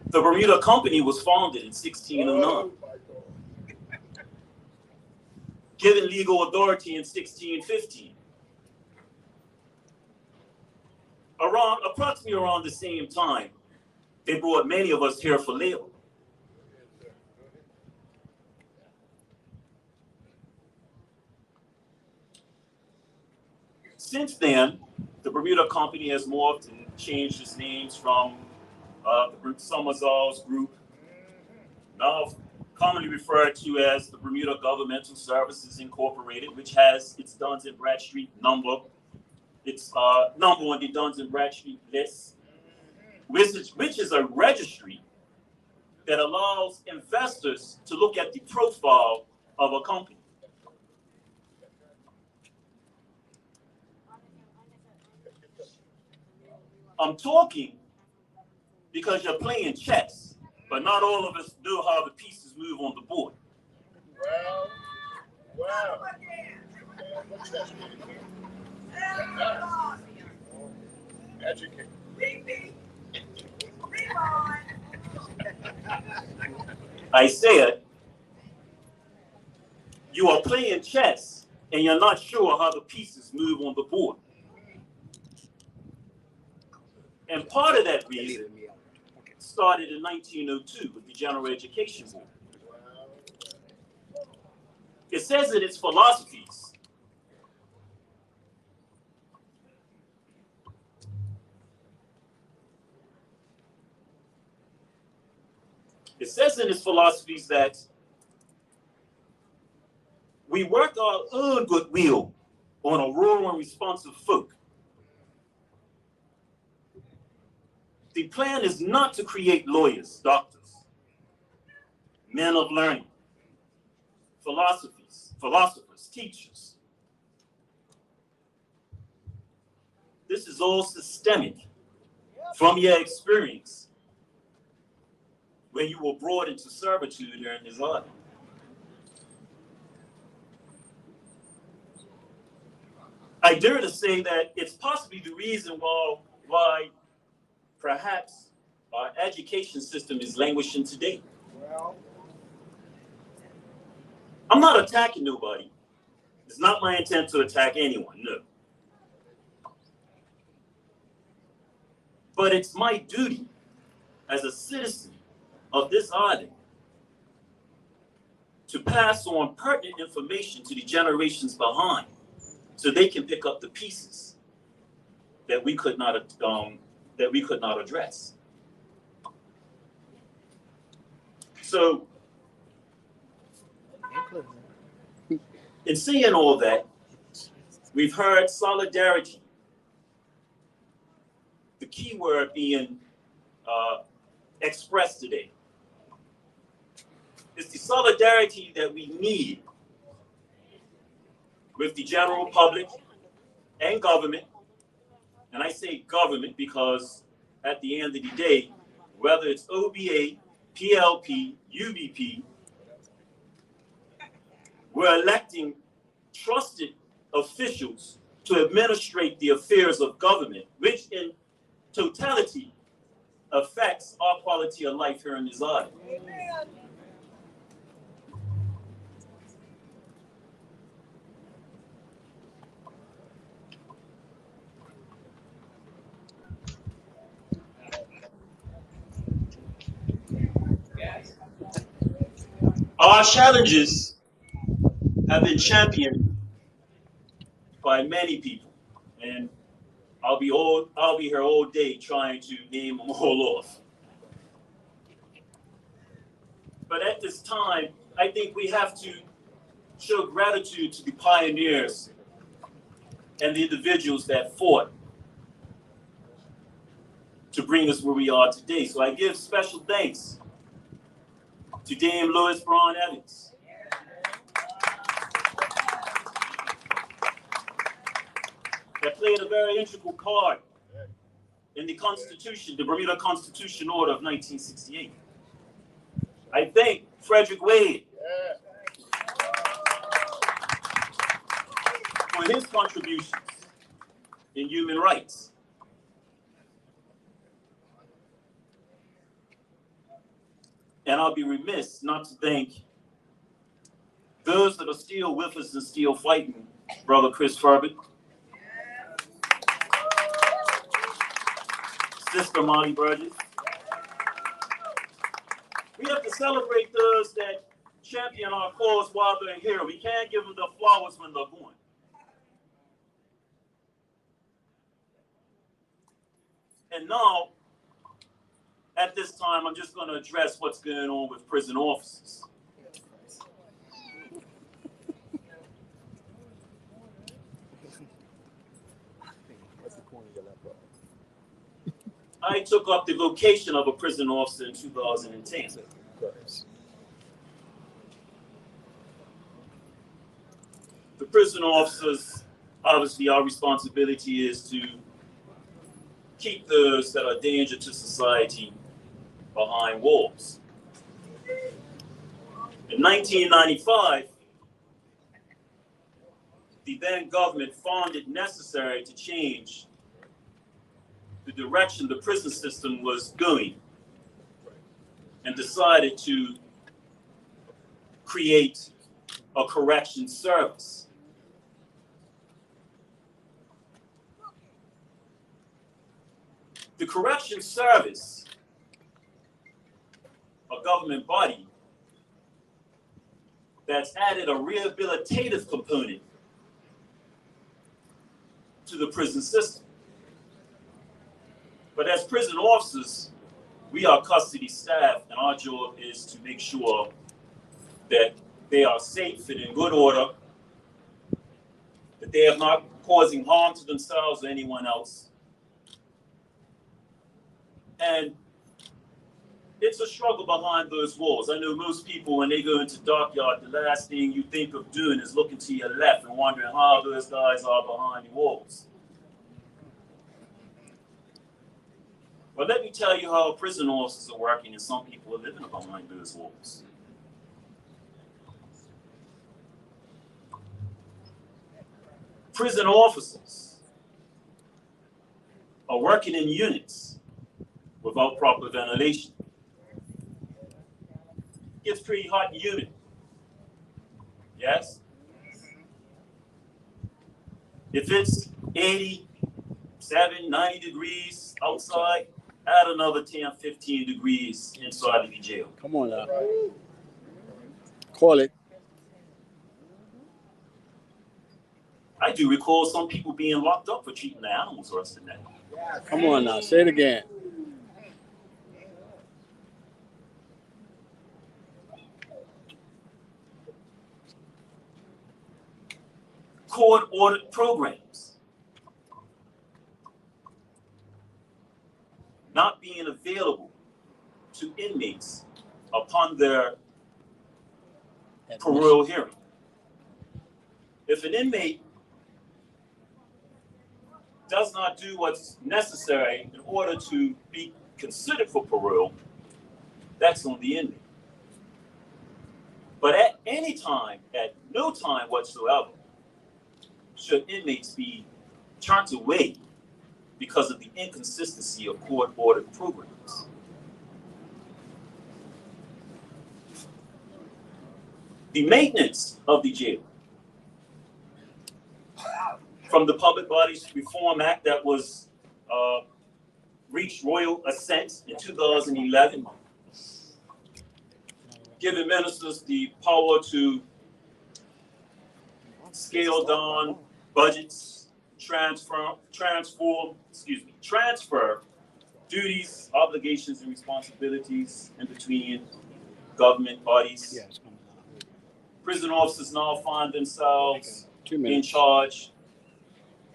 The Bermuda Company was founded in 1609, given legal authority in 1615. Approximately around the same time, they brought many of us here for labor. Since then, the Bermuda Company has morphed and changed its names from the Summersall's Group, now commonly referred to as the Bermuda Governmental Services Incorporated, which has its Duns and Bradstreet number. It's number on the Duns and Bradstreet list, which is a registry that allows investors to look at the profile of a company. I'm talking because you're playing chess, but not all of us know how the pieces move on the board. Well. Educate. I said, you are playing chess and you're not sure how the pieces move on the board. And part of that reason started in 1902 with the General Education Board. It says in its philosophies, that we work our own goodwill on a rural and responsive folk. The plan is not to create lawyers, doctors, men of learning, philosophers, teachers. This is all systemic from your experience when you were brought into servitude here in this island. I dare to say that it's possibly the reason why perhaps our education system is languishing today. I'm not attacking nobody. It's not my intent to attack anyone, no. But it's my duty as a citizen of this island to pass on pertinent information to the generations behind so they can pick up the pieces that we could not address. So, in seeing all that, we've heard solidarity, the key word being expressed today. It's the solidarity that we need with the general public and government. And I say government because at the end of the day, whether it's OBA, PLP, UBP, we're electing trusted officials to administrate the affairs of government, which in totality affects our quality of life here in this island. Our challenges have been championed by many people, and I'll be here all day trying to name them all off. But at this time, I think we have to show gratitude to the pioneers and the individuals that fought to bring us where we are today. So I give special thanks to Dame Louis Braun Evans, that played a very integral part in the Constitution, the Bermuda Constitution Order of 1968. I thank Frederick Wade for his contributions in human rights. And I'll be remiss not to thank those that are still with us and still fighting, Brother Chris Furbett, Sister Molly Burgess. We have to celebrate those that champion our cause while they're here. We can't give them the flowers when they're gone. And now, at this time, I'm just going to address what's going on with prison officers. I took up the vocation of a prison officer in 2010. The prison officers, obviously, our responsibility is to keep those that are a danger to society behind walls. In 1995, the then government found it necessary to change the direction the prison system was going and decided to create a correction service. The correction service, a government body that's added a rehabilitative component to the prison system. But as prison officers, we are custody staff, and our job is to make sure that they are safe and in good order, that they are not causing harm to themselves or anyone else. And it's a struggle behind those walls. I know most people, when they go into dark yard, the last thing you think of doing is looking to your left and wondering how those guys are behind the walls. But let me tell you how prison officers are working and some people are living behind those walls. Prison officers are working in units without proper ventilation. It gets pretty hot in unit. Yes? If it's 87, 90 degrees outside, add another 10, 15 degrees inside of the jail. Come on now. Call it. I do recall some people being locked up for treating the animals worse than that. Come on now. Say it again. Court-ordered programs not being available to inmates upon their parole hearing. If an inmate does not do what's necessary in order to be considered for parole, that's on the inmate. But at any time, at no time whatsoever, should inmates be turned away because of the inconsistency of court-ordered programs. The maintenance of the jail. From the Public Bodies Reform Act that was reached royal assent in 2011, giving ministers the power to scale down budgets, transfer duties, obligations, and responsibilities in between government bodies. Prison officers now find themselves in charge.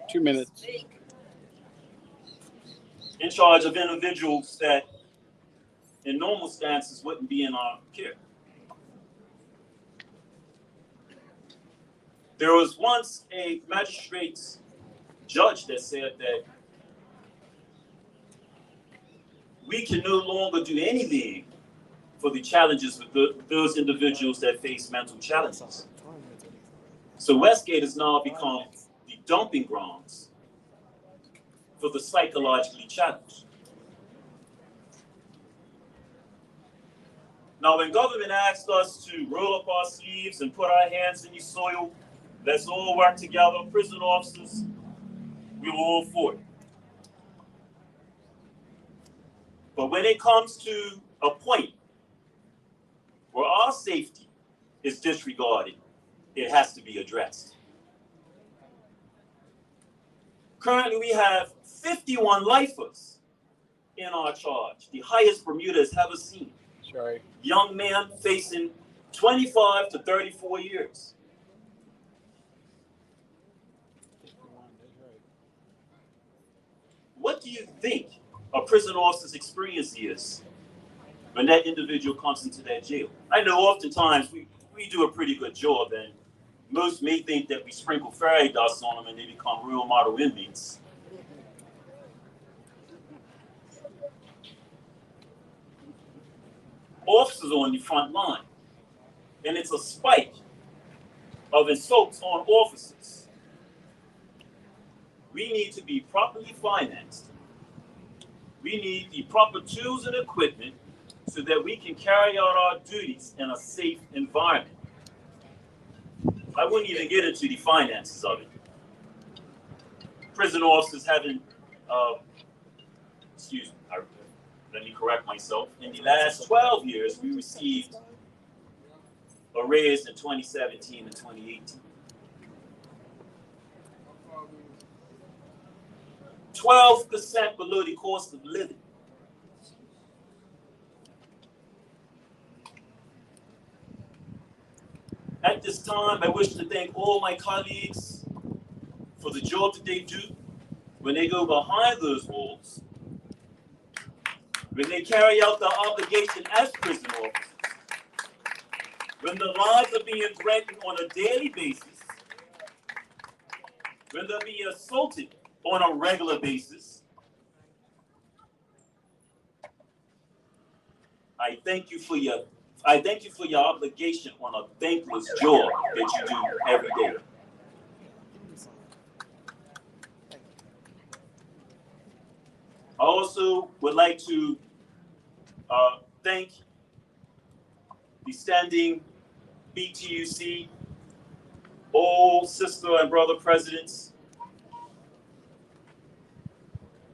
2 minutes. In charge of individuals that in normal stances wouldn't be in our care. There was once a magistrate's judge that said that we can no longer do anything for the challenges with those individuals that face mental challenges. So Westgate has now become the dumping grounds for the psychologically challenged. Now, when government asked us to roll up our sleeves and put our hands in the soil, let's all work together, prison officers, we were all for it. But when it comes to a point where our safety is disregarded, it has to be addressed. Currently, we have 51 lifers in our charge, the highest Bermuda has ever seen. Sorry. Young men facing 25 to 34 years. What do you think a prison officer's experience is when that individual comes into that jail? I know oftentimes we do a pretty good job, and most may think that we sprinkle fairy dust on them and they become real model inmates. Officers are on the front line, and it's a spike of insults on officers. We need to be properly financed. We need the proper tools and equipment so that we can carry out our duties in a safe environment. I wouldn't even get into the finances of it. Prison officers haven't, let me correct myself. In the last 12 years, we received a raise in 2017 and 2018. 12% below the cost of living. At this time, I wish to thank all my colleagues for the job that they do when they go behind those walls, when they carry out their obligation as prison officers, when the lives are being threatened on a daily basis, when they're being assaulted on a regular basis. I thank you for your obligation on a thankless job that you do every day. I also would like to thank the standing BTUC, all sister and brother presidents.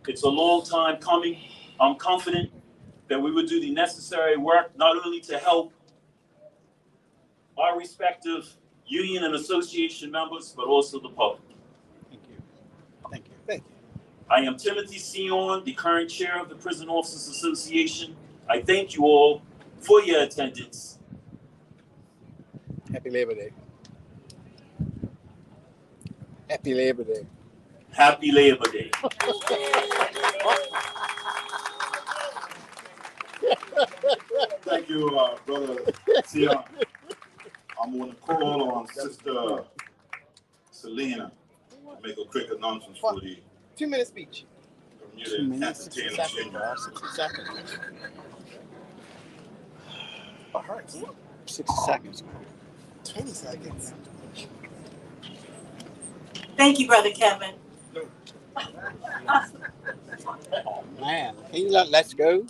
It's a long time coming. I'm confident that we will do the necessary work, not only to help our respective union and association members, but also the public. Thank you. Thank you. Thank you. I am Timothy Sion, the current chair of the Prison Officers Association. I thank you all for your attendance. Happy Labor Day. Happy Labor Day. Happy Labor Day. Thank you, Brother Sion. I'm going to call on Sister Selena to make a quick announcement for the 2-minute speech. Bermuda 2 minutes, 60 Entertainment seconds, Union. bro. 60 seconds. It hurts. 60 seconds. 20 seconds. Thank you, Brother Kevin. Oh, man. Can you let's go?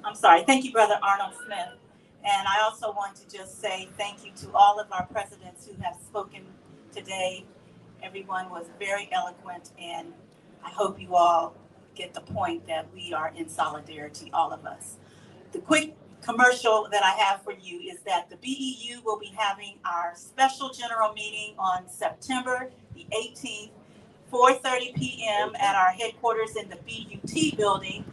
I'm sorry. Thank you, Brother Arnold Smith. And I also want to just say thank you to all of our presidents who have spoken today. Everyone was very eloquent, and I hope you all get the point that we are in solidarity, all of us. The quick commercial that I have for you is that the BEU will be having our special general meeting on September the 18th, 4:30 p.m. at our headquarters in the BUT building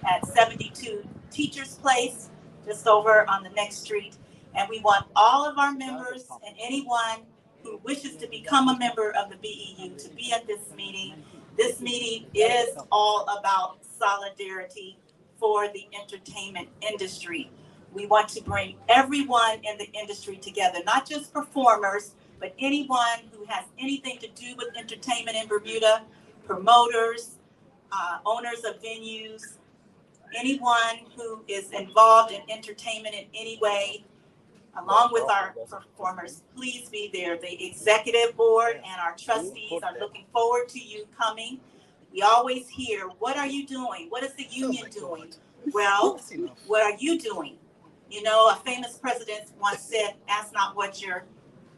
at 72 Teachers Place, just over on the next street. And we want all of our members and anyone who wishes to become a member of the BEU to be at this meeting. This meeting is all about solidarity for the entertainment industry. We want to bring everyone in the industry together, not just performers, but anyone who has anything to do with entertainment in Bermuda, promoters, owners of venues, anyone who is involved in entertainment in any way, along with our performers. Please be there. The executive board and our trustees are looking forward to you coming. We always hear, what are you doing? What is the union doing? Well, what are you doing? You know, a famous president once said, ask not what your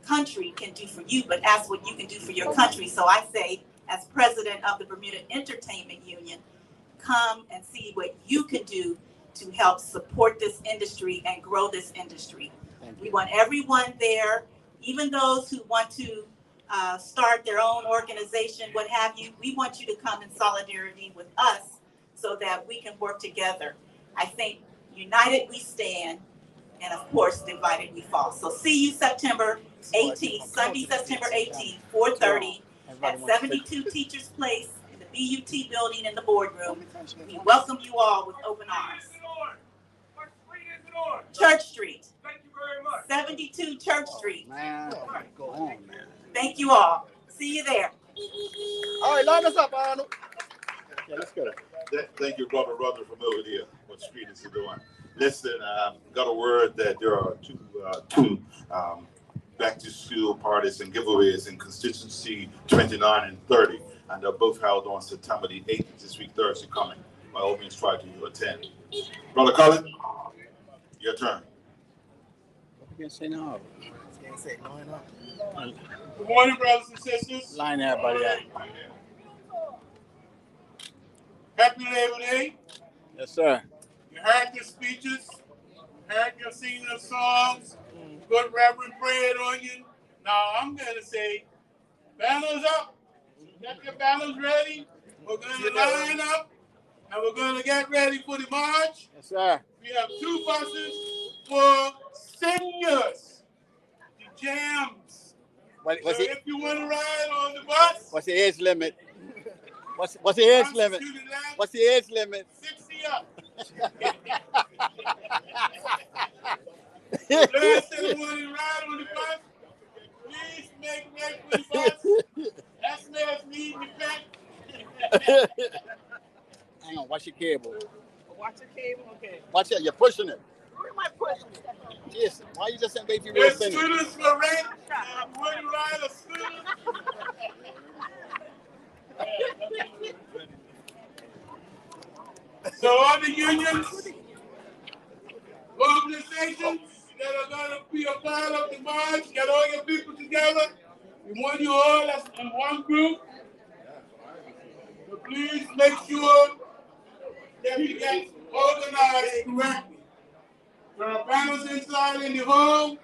country can do for you, but ask what you can do for your country. So I say, as president of the Bermuda Entertainment Union, come and see what you can do to help support this industry and grow this industry. We want everyone there, even those who want to start their own organization, what have you. We want you to come in solidarity with us so that we can work together. I think united we stand, and of course, divided we fall. So see you September 18th, Sunday, September 18th, 4:30 at 72 Teachers Place in the BUT building in the boardroom. We welcome you all with open arms. Church Street. Thank you very much. 72 Church Street. Man, go on, man. Thank you all. See you there. All right, line us up, Arnold. Yeah, let's go. Thank you, brother from over there. What street is he doing? Listen, got a word that there are two back to school parties and giveaways in constituency 29 and 30, and they're both held on September the 8th, this week Thursday coming. By all means, try to attend. Brother Cullen, your turn. You can say no. Good morning, brothers and sisters. Line everybody up. Happy Labor Day. Yes, sir. You heard the speeches, heard your singing of songs, good reverend prayed on you. Now I'm going to say, banners up. Get your banners ready. We're going to line up, and we're going to get ready for the march. Yes, sir. We have 2 buses for seniors, the jams. So if you want to ride on the bus, What's the age limit? What's the age limit? What's the age limit? 60 up. Last time you want to ride on the bus, please make way for the bus. That's last need the back. Hang on, watch your cable. Watch the cable, okay. Watch it, you're pushing it. Where am I pushing it? Yes, why you just saying baby There's real thing? students for rent. You want to ride a student? So all the unions, organizations that are going to be a part of the march, get all your people together. We want you all as in one group. So please make sure that we get organized correctly. There are panels inside in the hall.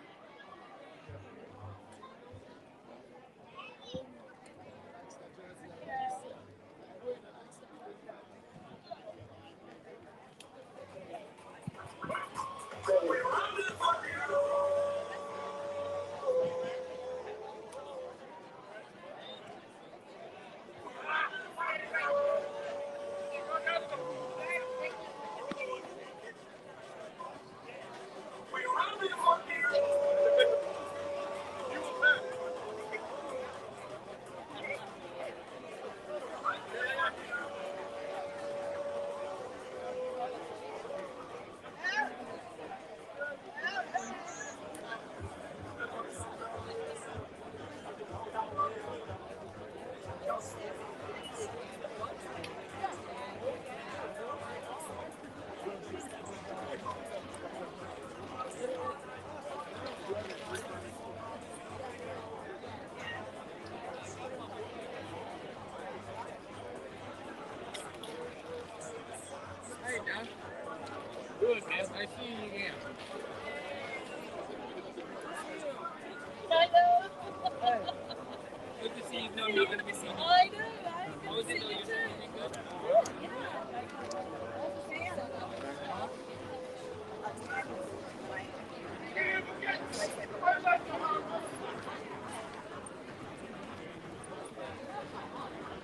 know you're gonna be so. I know, right? Good to see you too.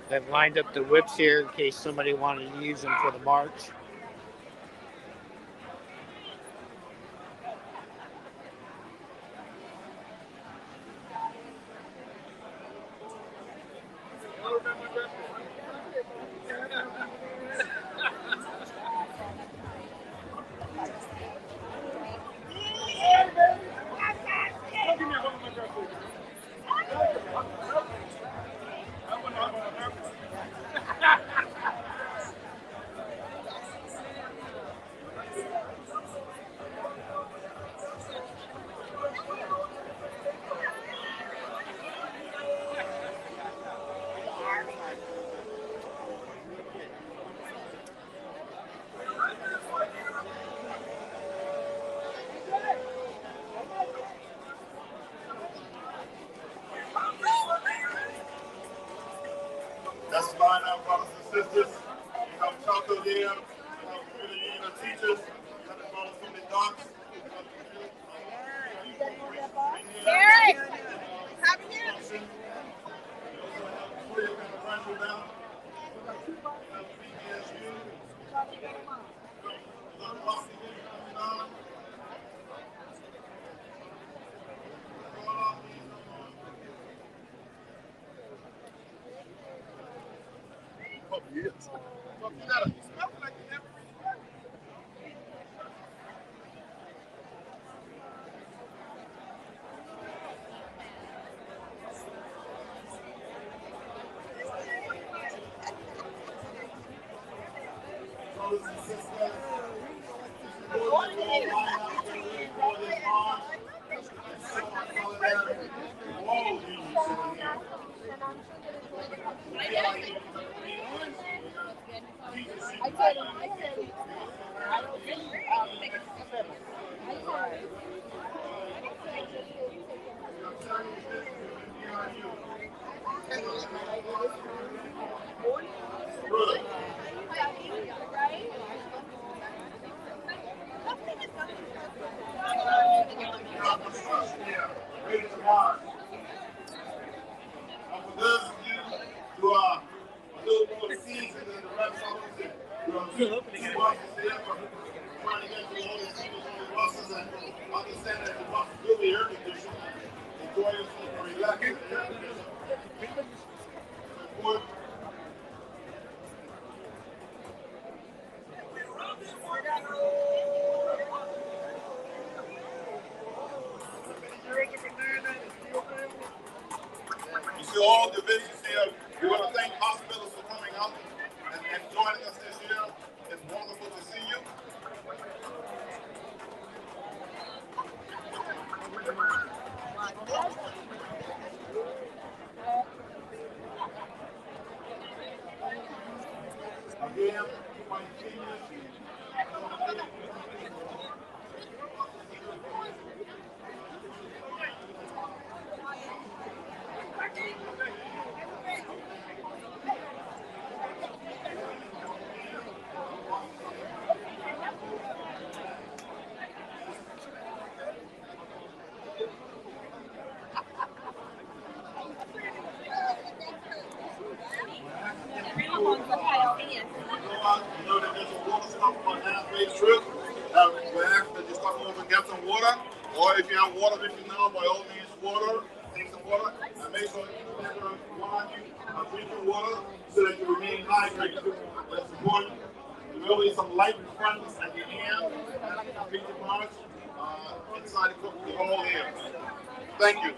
They've lined up the whips here in case somebody wanted to use them for the march. That's fine now, brothers and sisters. You have Chaco there, you have community union teachers, you have the brothers from the docks, you have the Derek, come here. You also have Korea kind of run you down. You have BBSU. You have Washington coming down. Yes. So you gotta smell like you never really heard. Brothers and sisters, this is all line up for this march. And show our solidarity with all of you sitting here. We are here to ready to march. And for those of you who are a little more seasoned than the rest of us, you are two buses there for trying to get through all these people on the buses and understand that the bus will be air conditioned. Enjoy yourself and relax in the air conditioning. Support. You see all divisions here. We want to thank hospitals for coming out and joining us this year. It's wonderful to see you. Again, my seniors. You know that there's a water stop on halfway trip. We ask that you stop over and get some water. Or if you have water with you now, by all means, water. Take some water. And make sure you remember one you are drinking water so that you remain hydrated. That's important. There will be some light refreshments at the end. And complete the march inside the hall here. Thank you.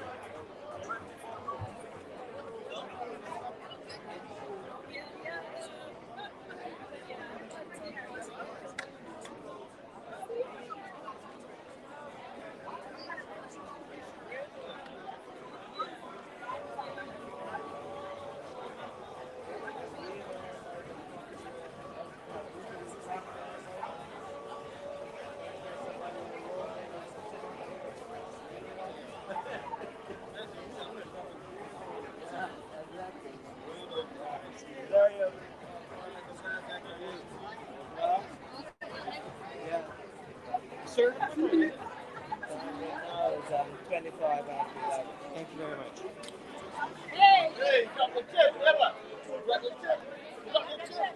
very much. Hey, drop the tip, Ella. Drop the tip. Drop the tip.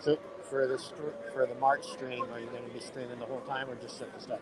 So for the March stream, are you going to be streaming the whole time or just set the stuff?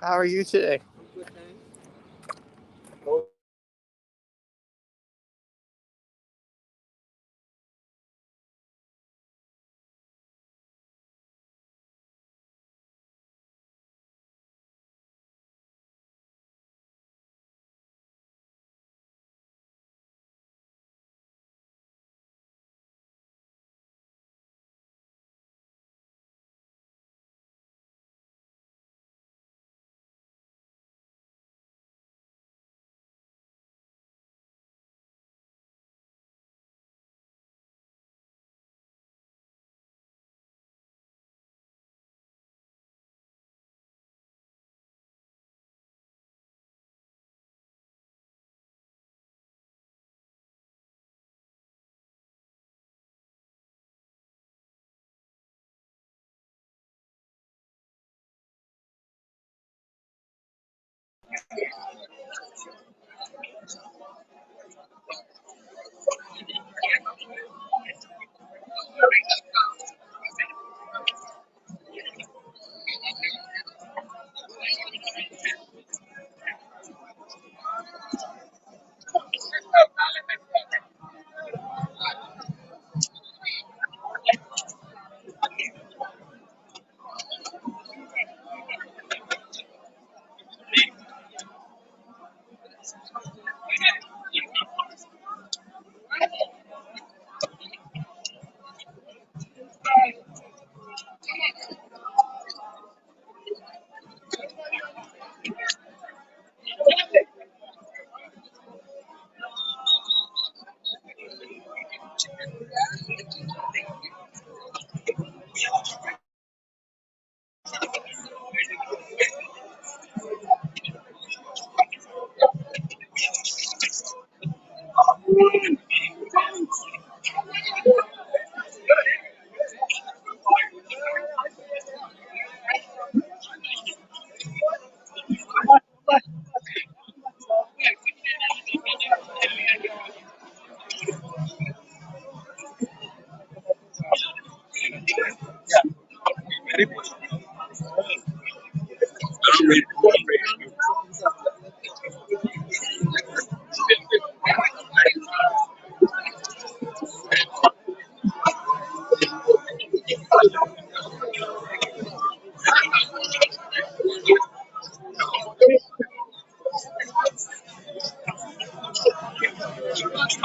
How are you today? Come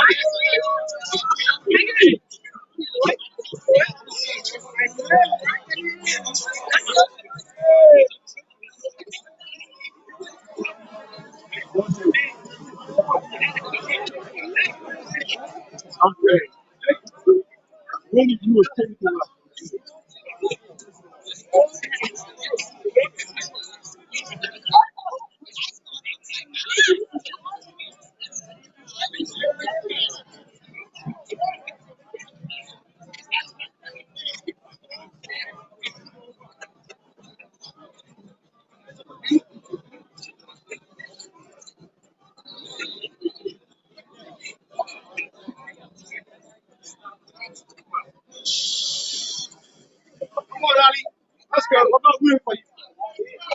on, Ali. Let's go. I'm not rooting for you.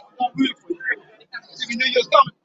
I'm not rooting for you. If you knew you was coming.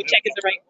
Check is the right.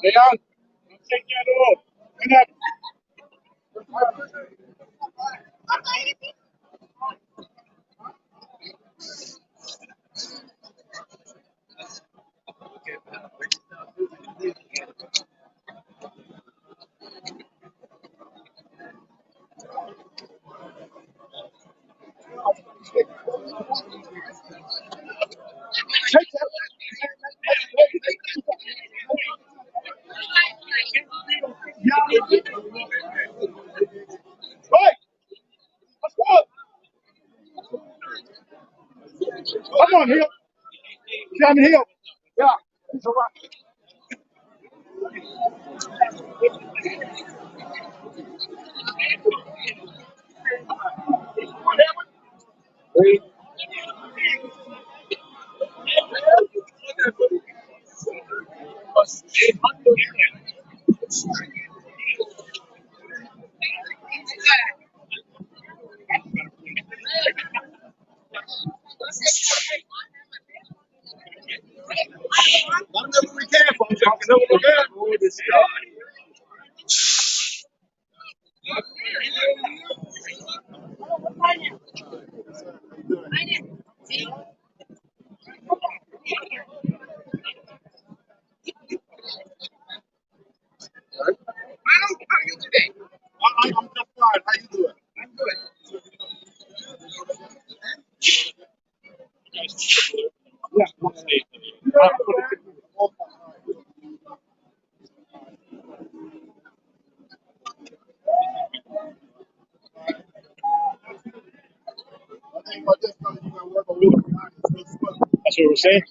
Leon, take that off. Come on. Right. Let's go. Come on, Hill. Down the hill. Yeah. It's all right. I'm just fine. How you doing? I think about this time you gotta work a little behind this. That's what we're saying.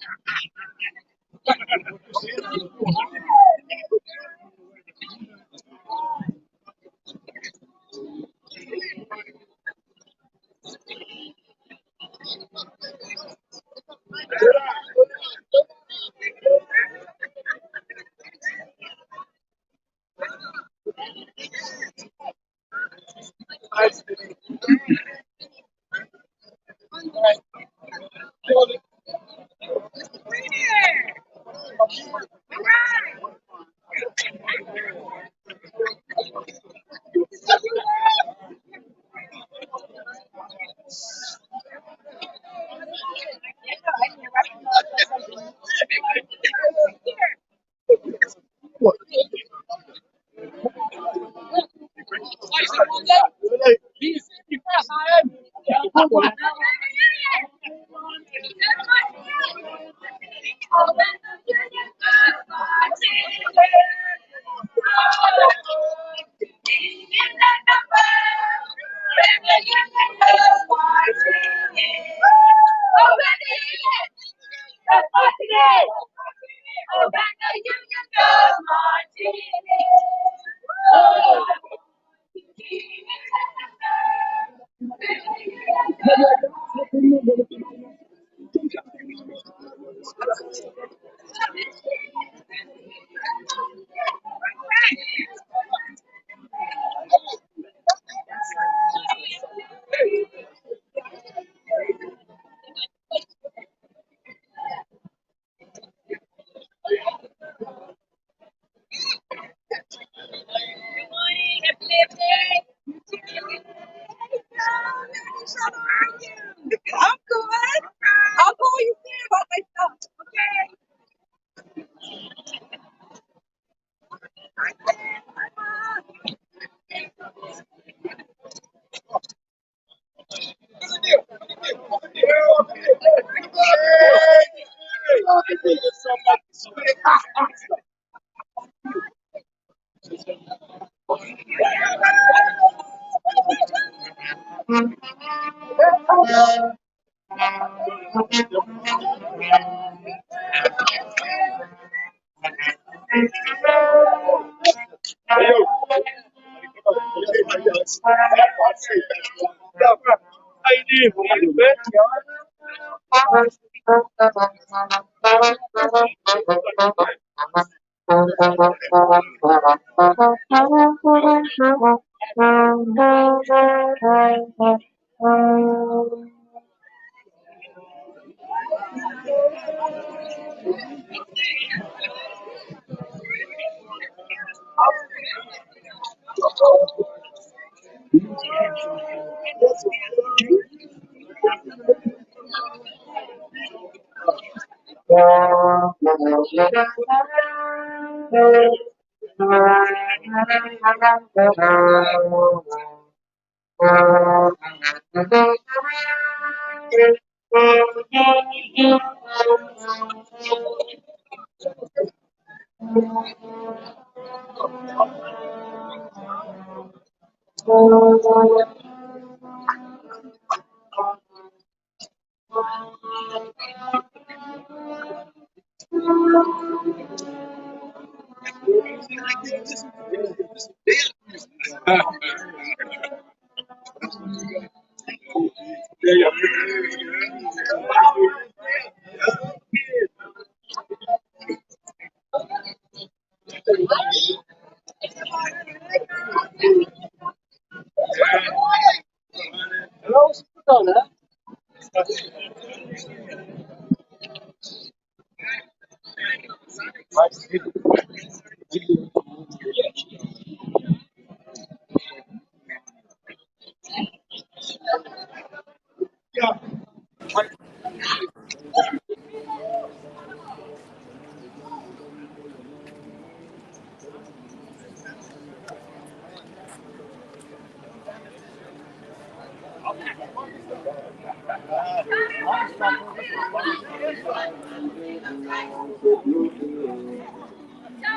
Tell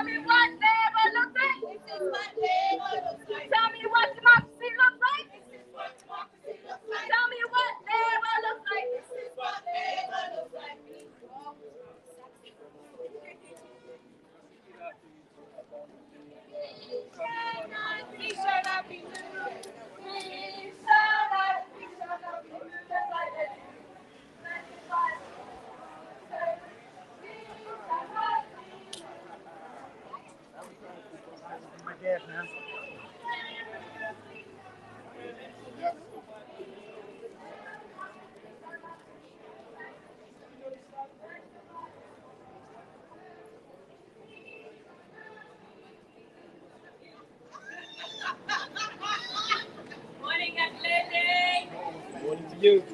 me what never looks like. This is what never looks like. Tell me what democracy looks like. This is what democracy looks like. Tell me what never looks like. This is what never looks like. We shall not be moved. We shall not be moved. Just like this. My gas, man. Morning, Athletic. Morning to you.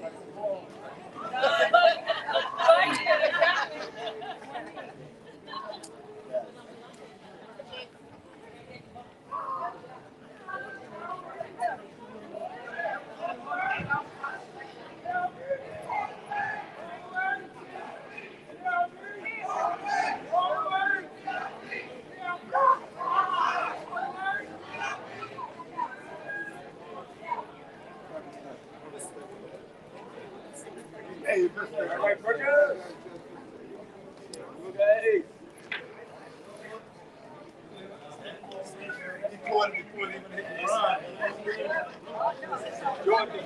Hey, all right, Burgers. Okay. Before it even hit the line. Jordan.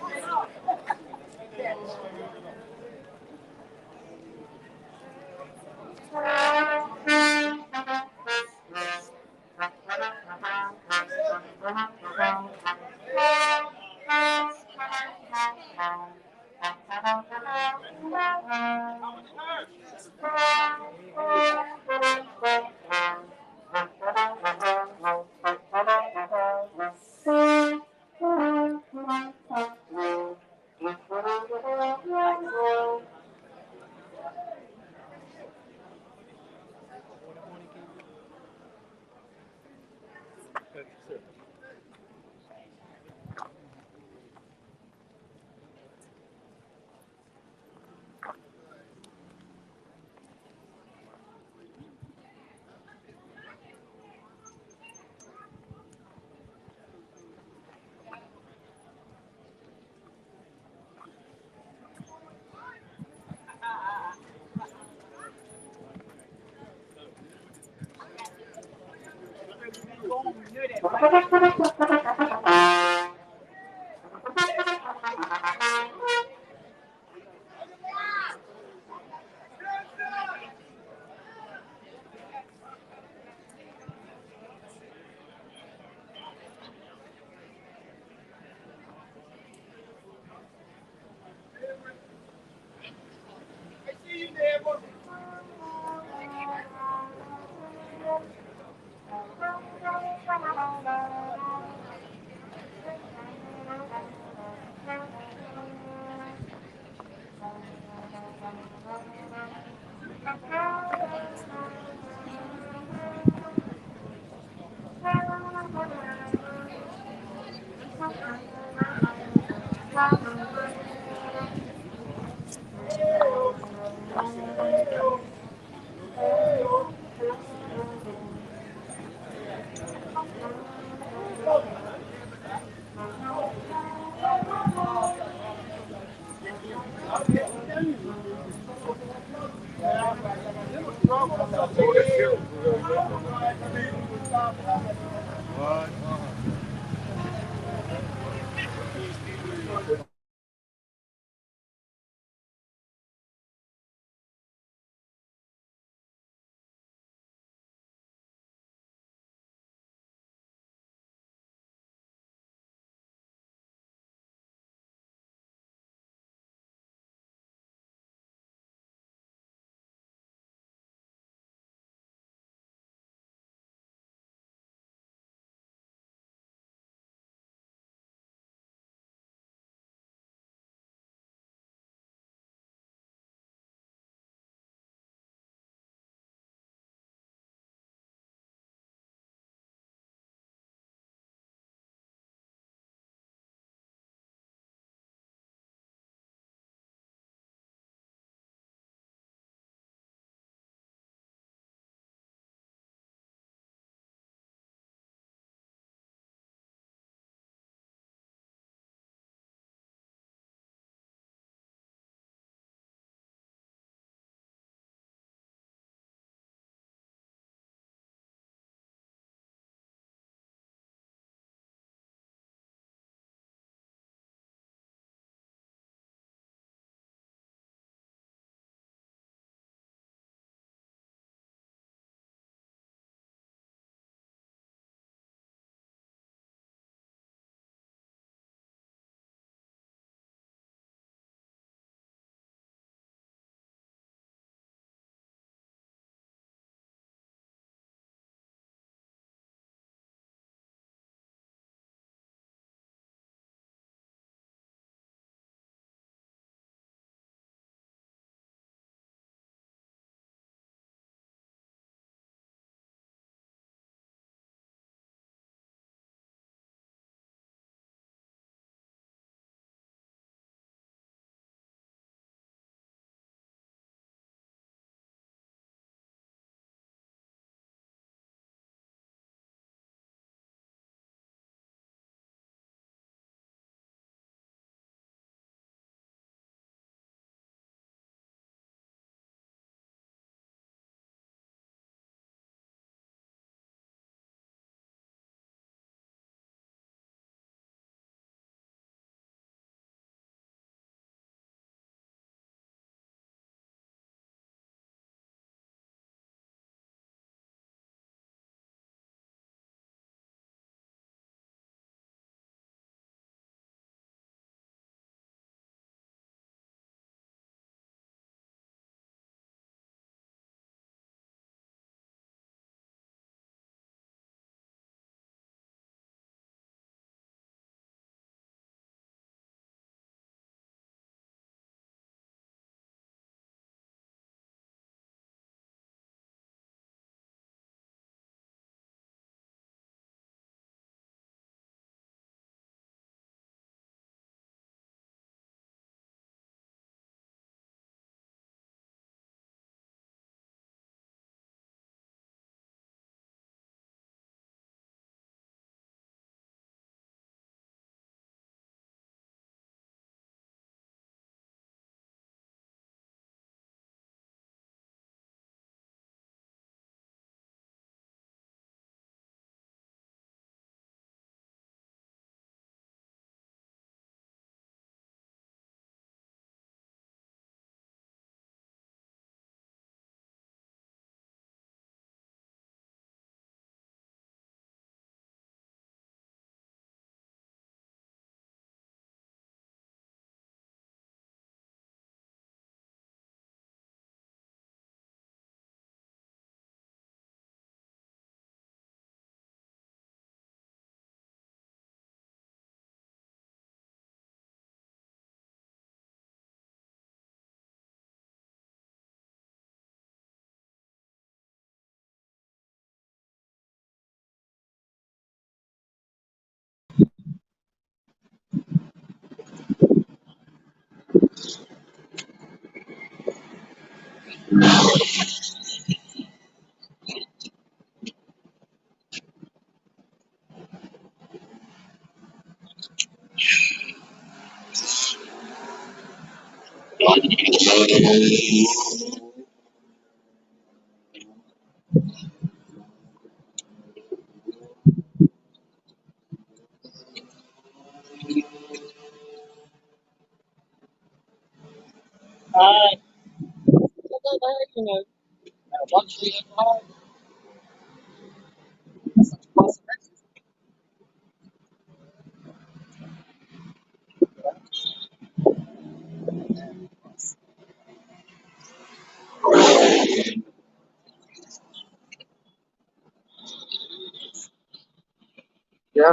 Yeah.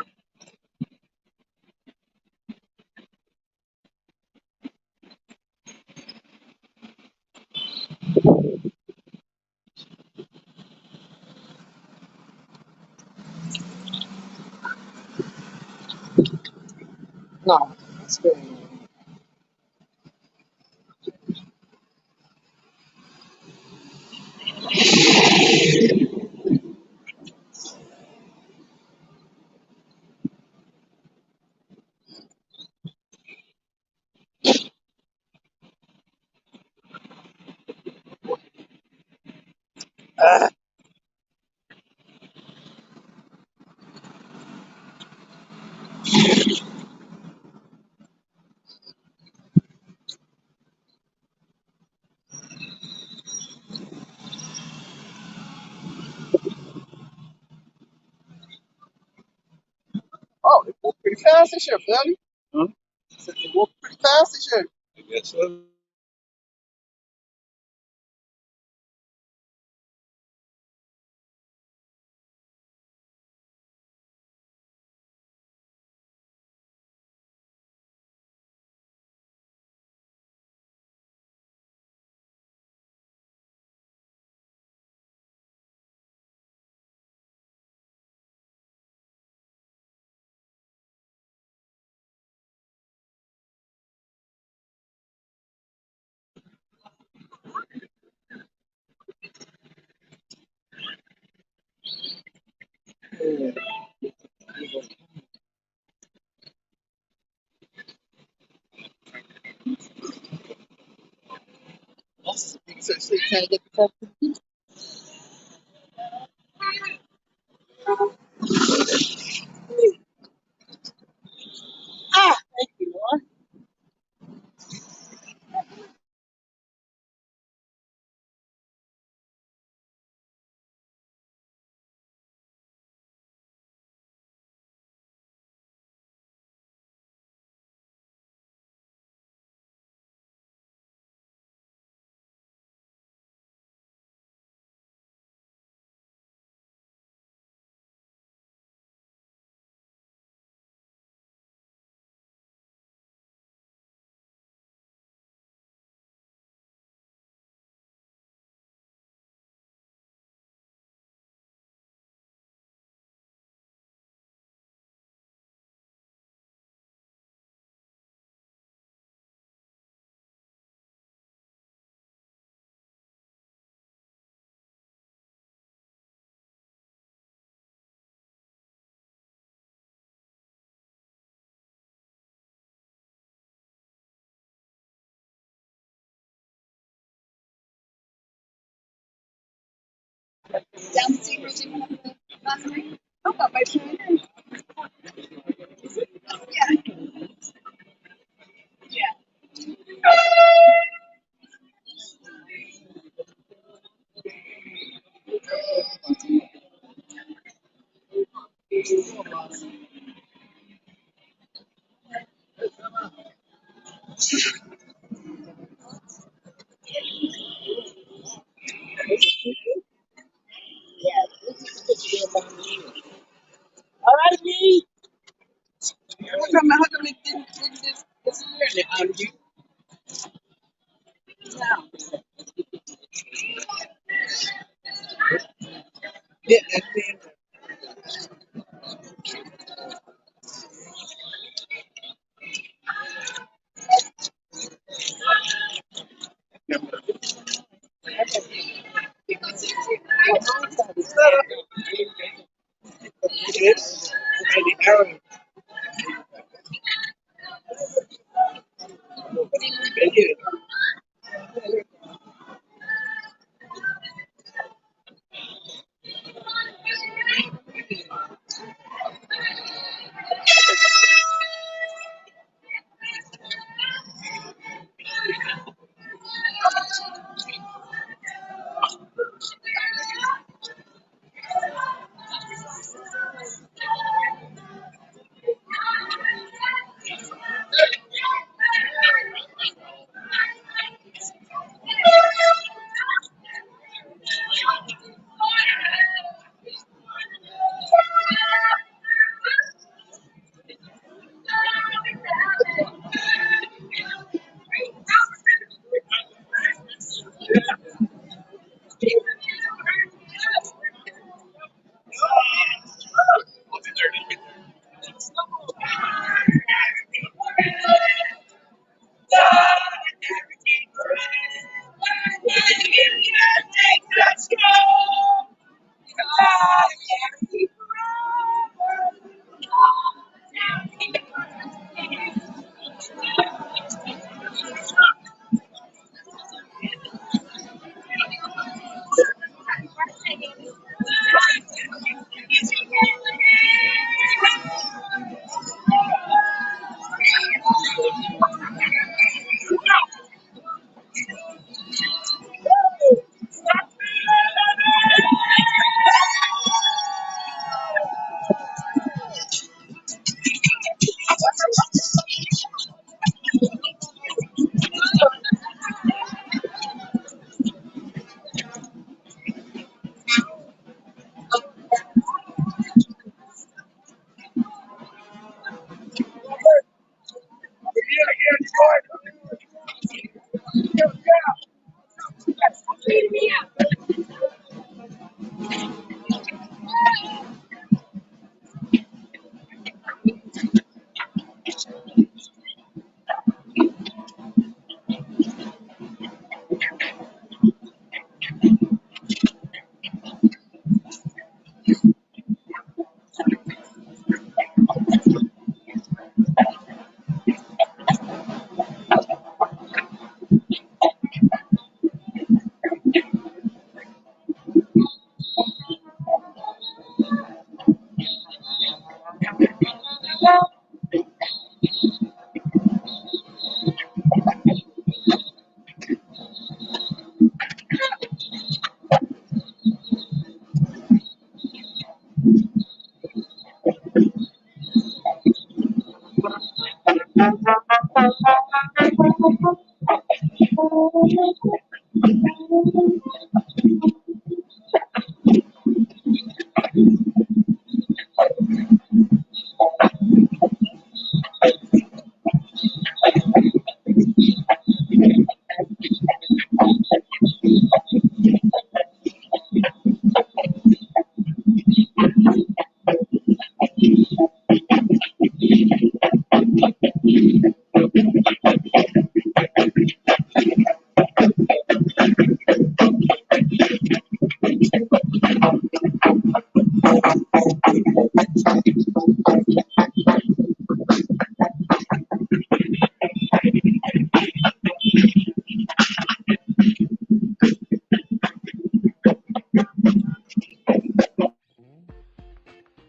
No, it's good. Oh, it moved pretty fast this year, buddy. Huh? Said it moved pretty fast this year. I guess so. So she can't get the fuck. Ah, thank you, Lord. Down to see Rosie last night. Oh, got my phone. Yeah. All right, me. How come it didn't disappear now? Now. Yeah, that's it. this. And the arrow.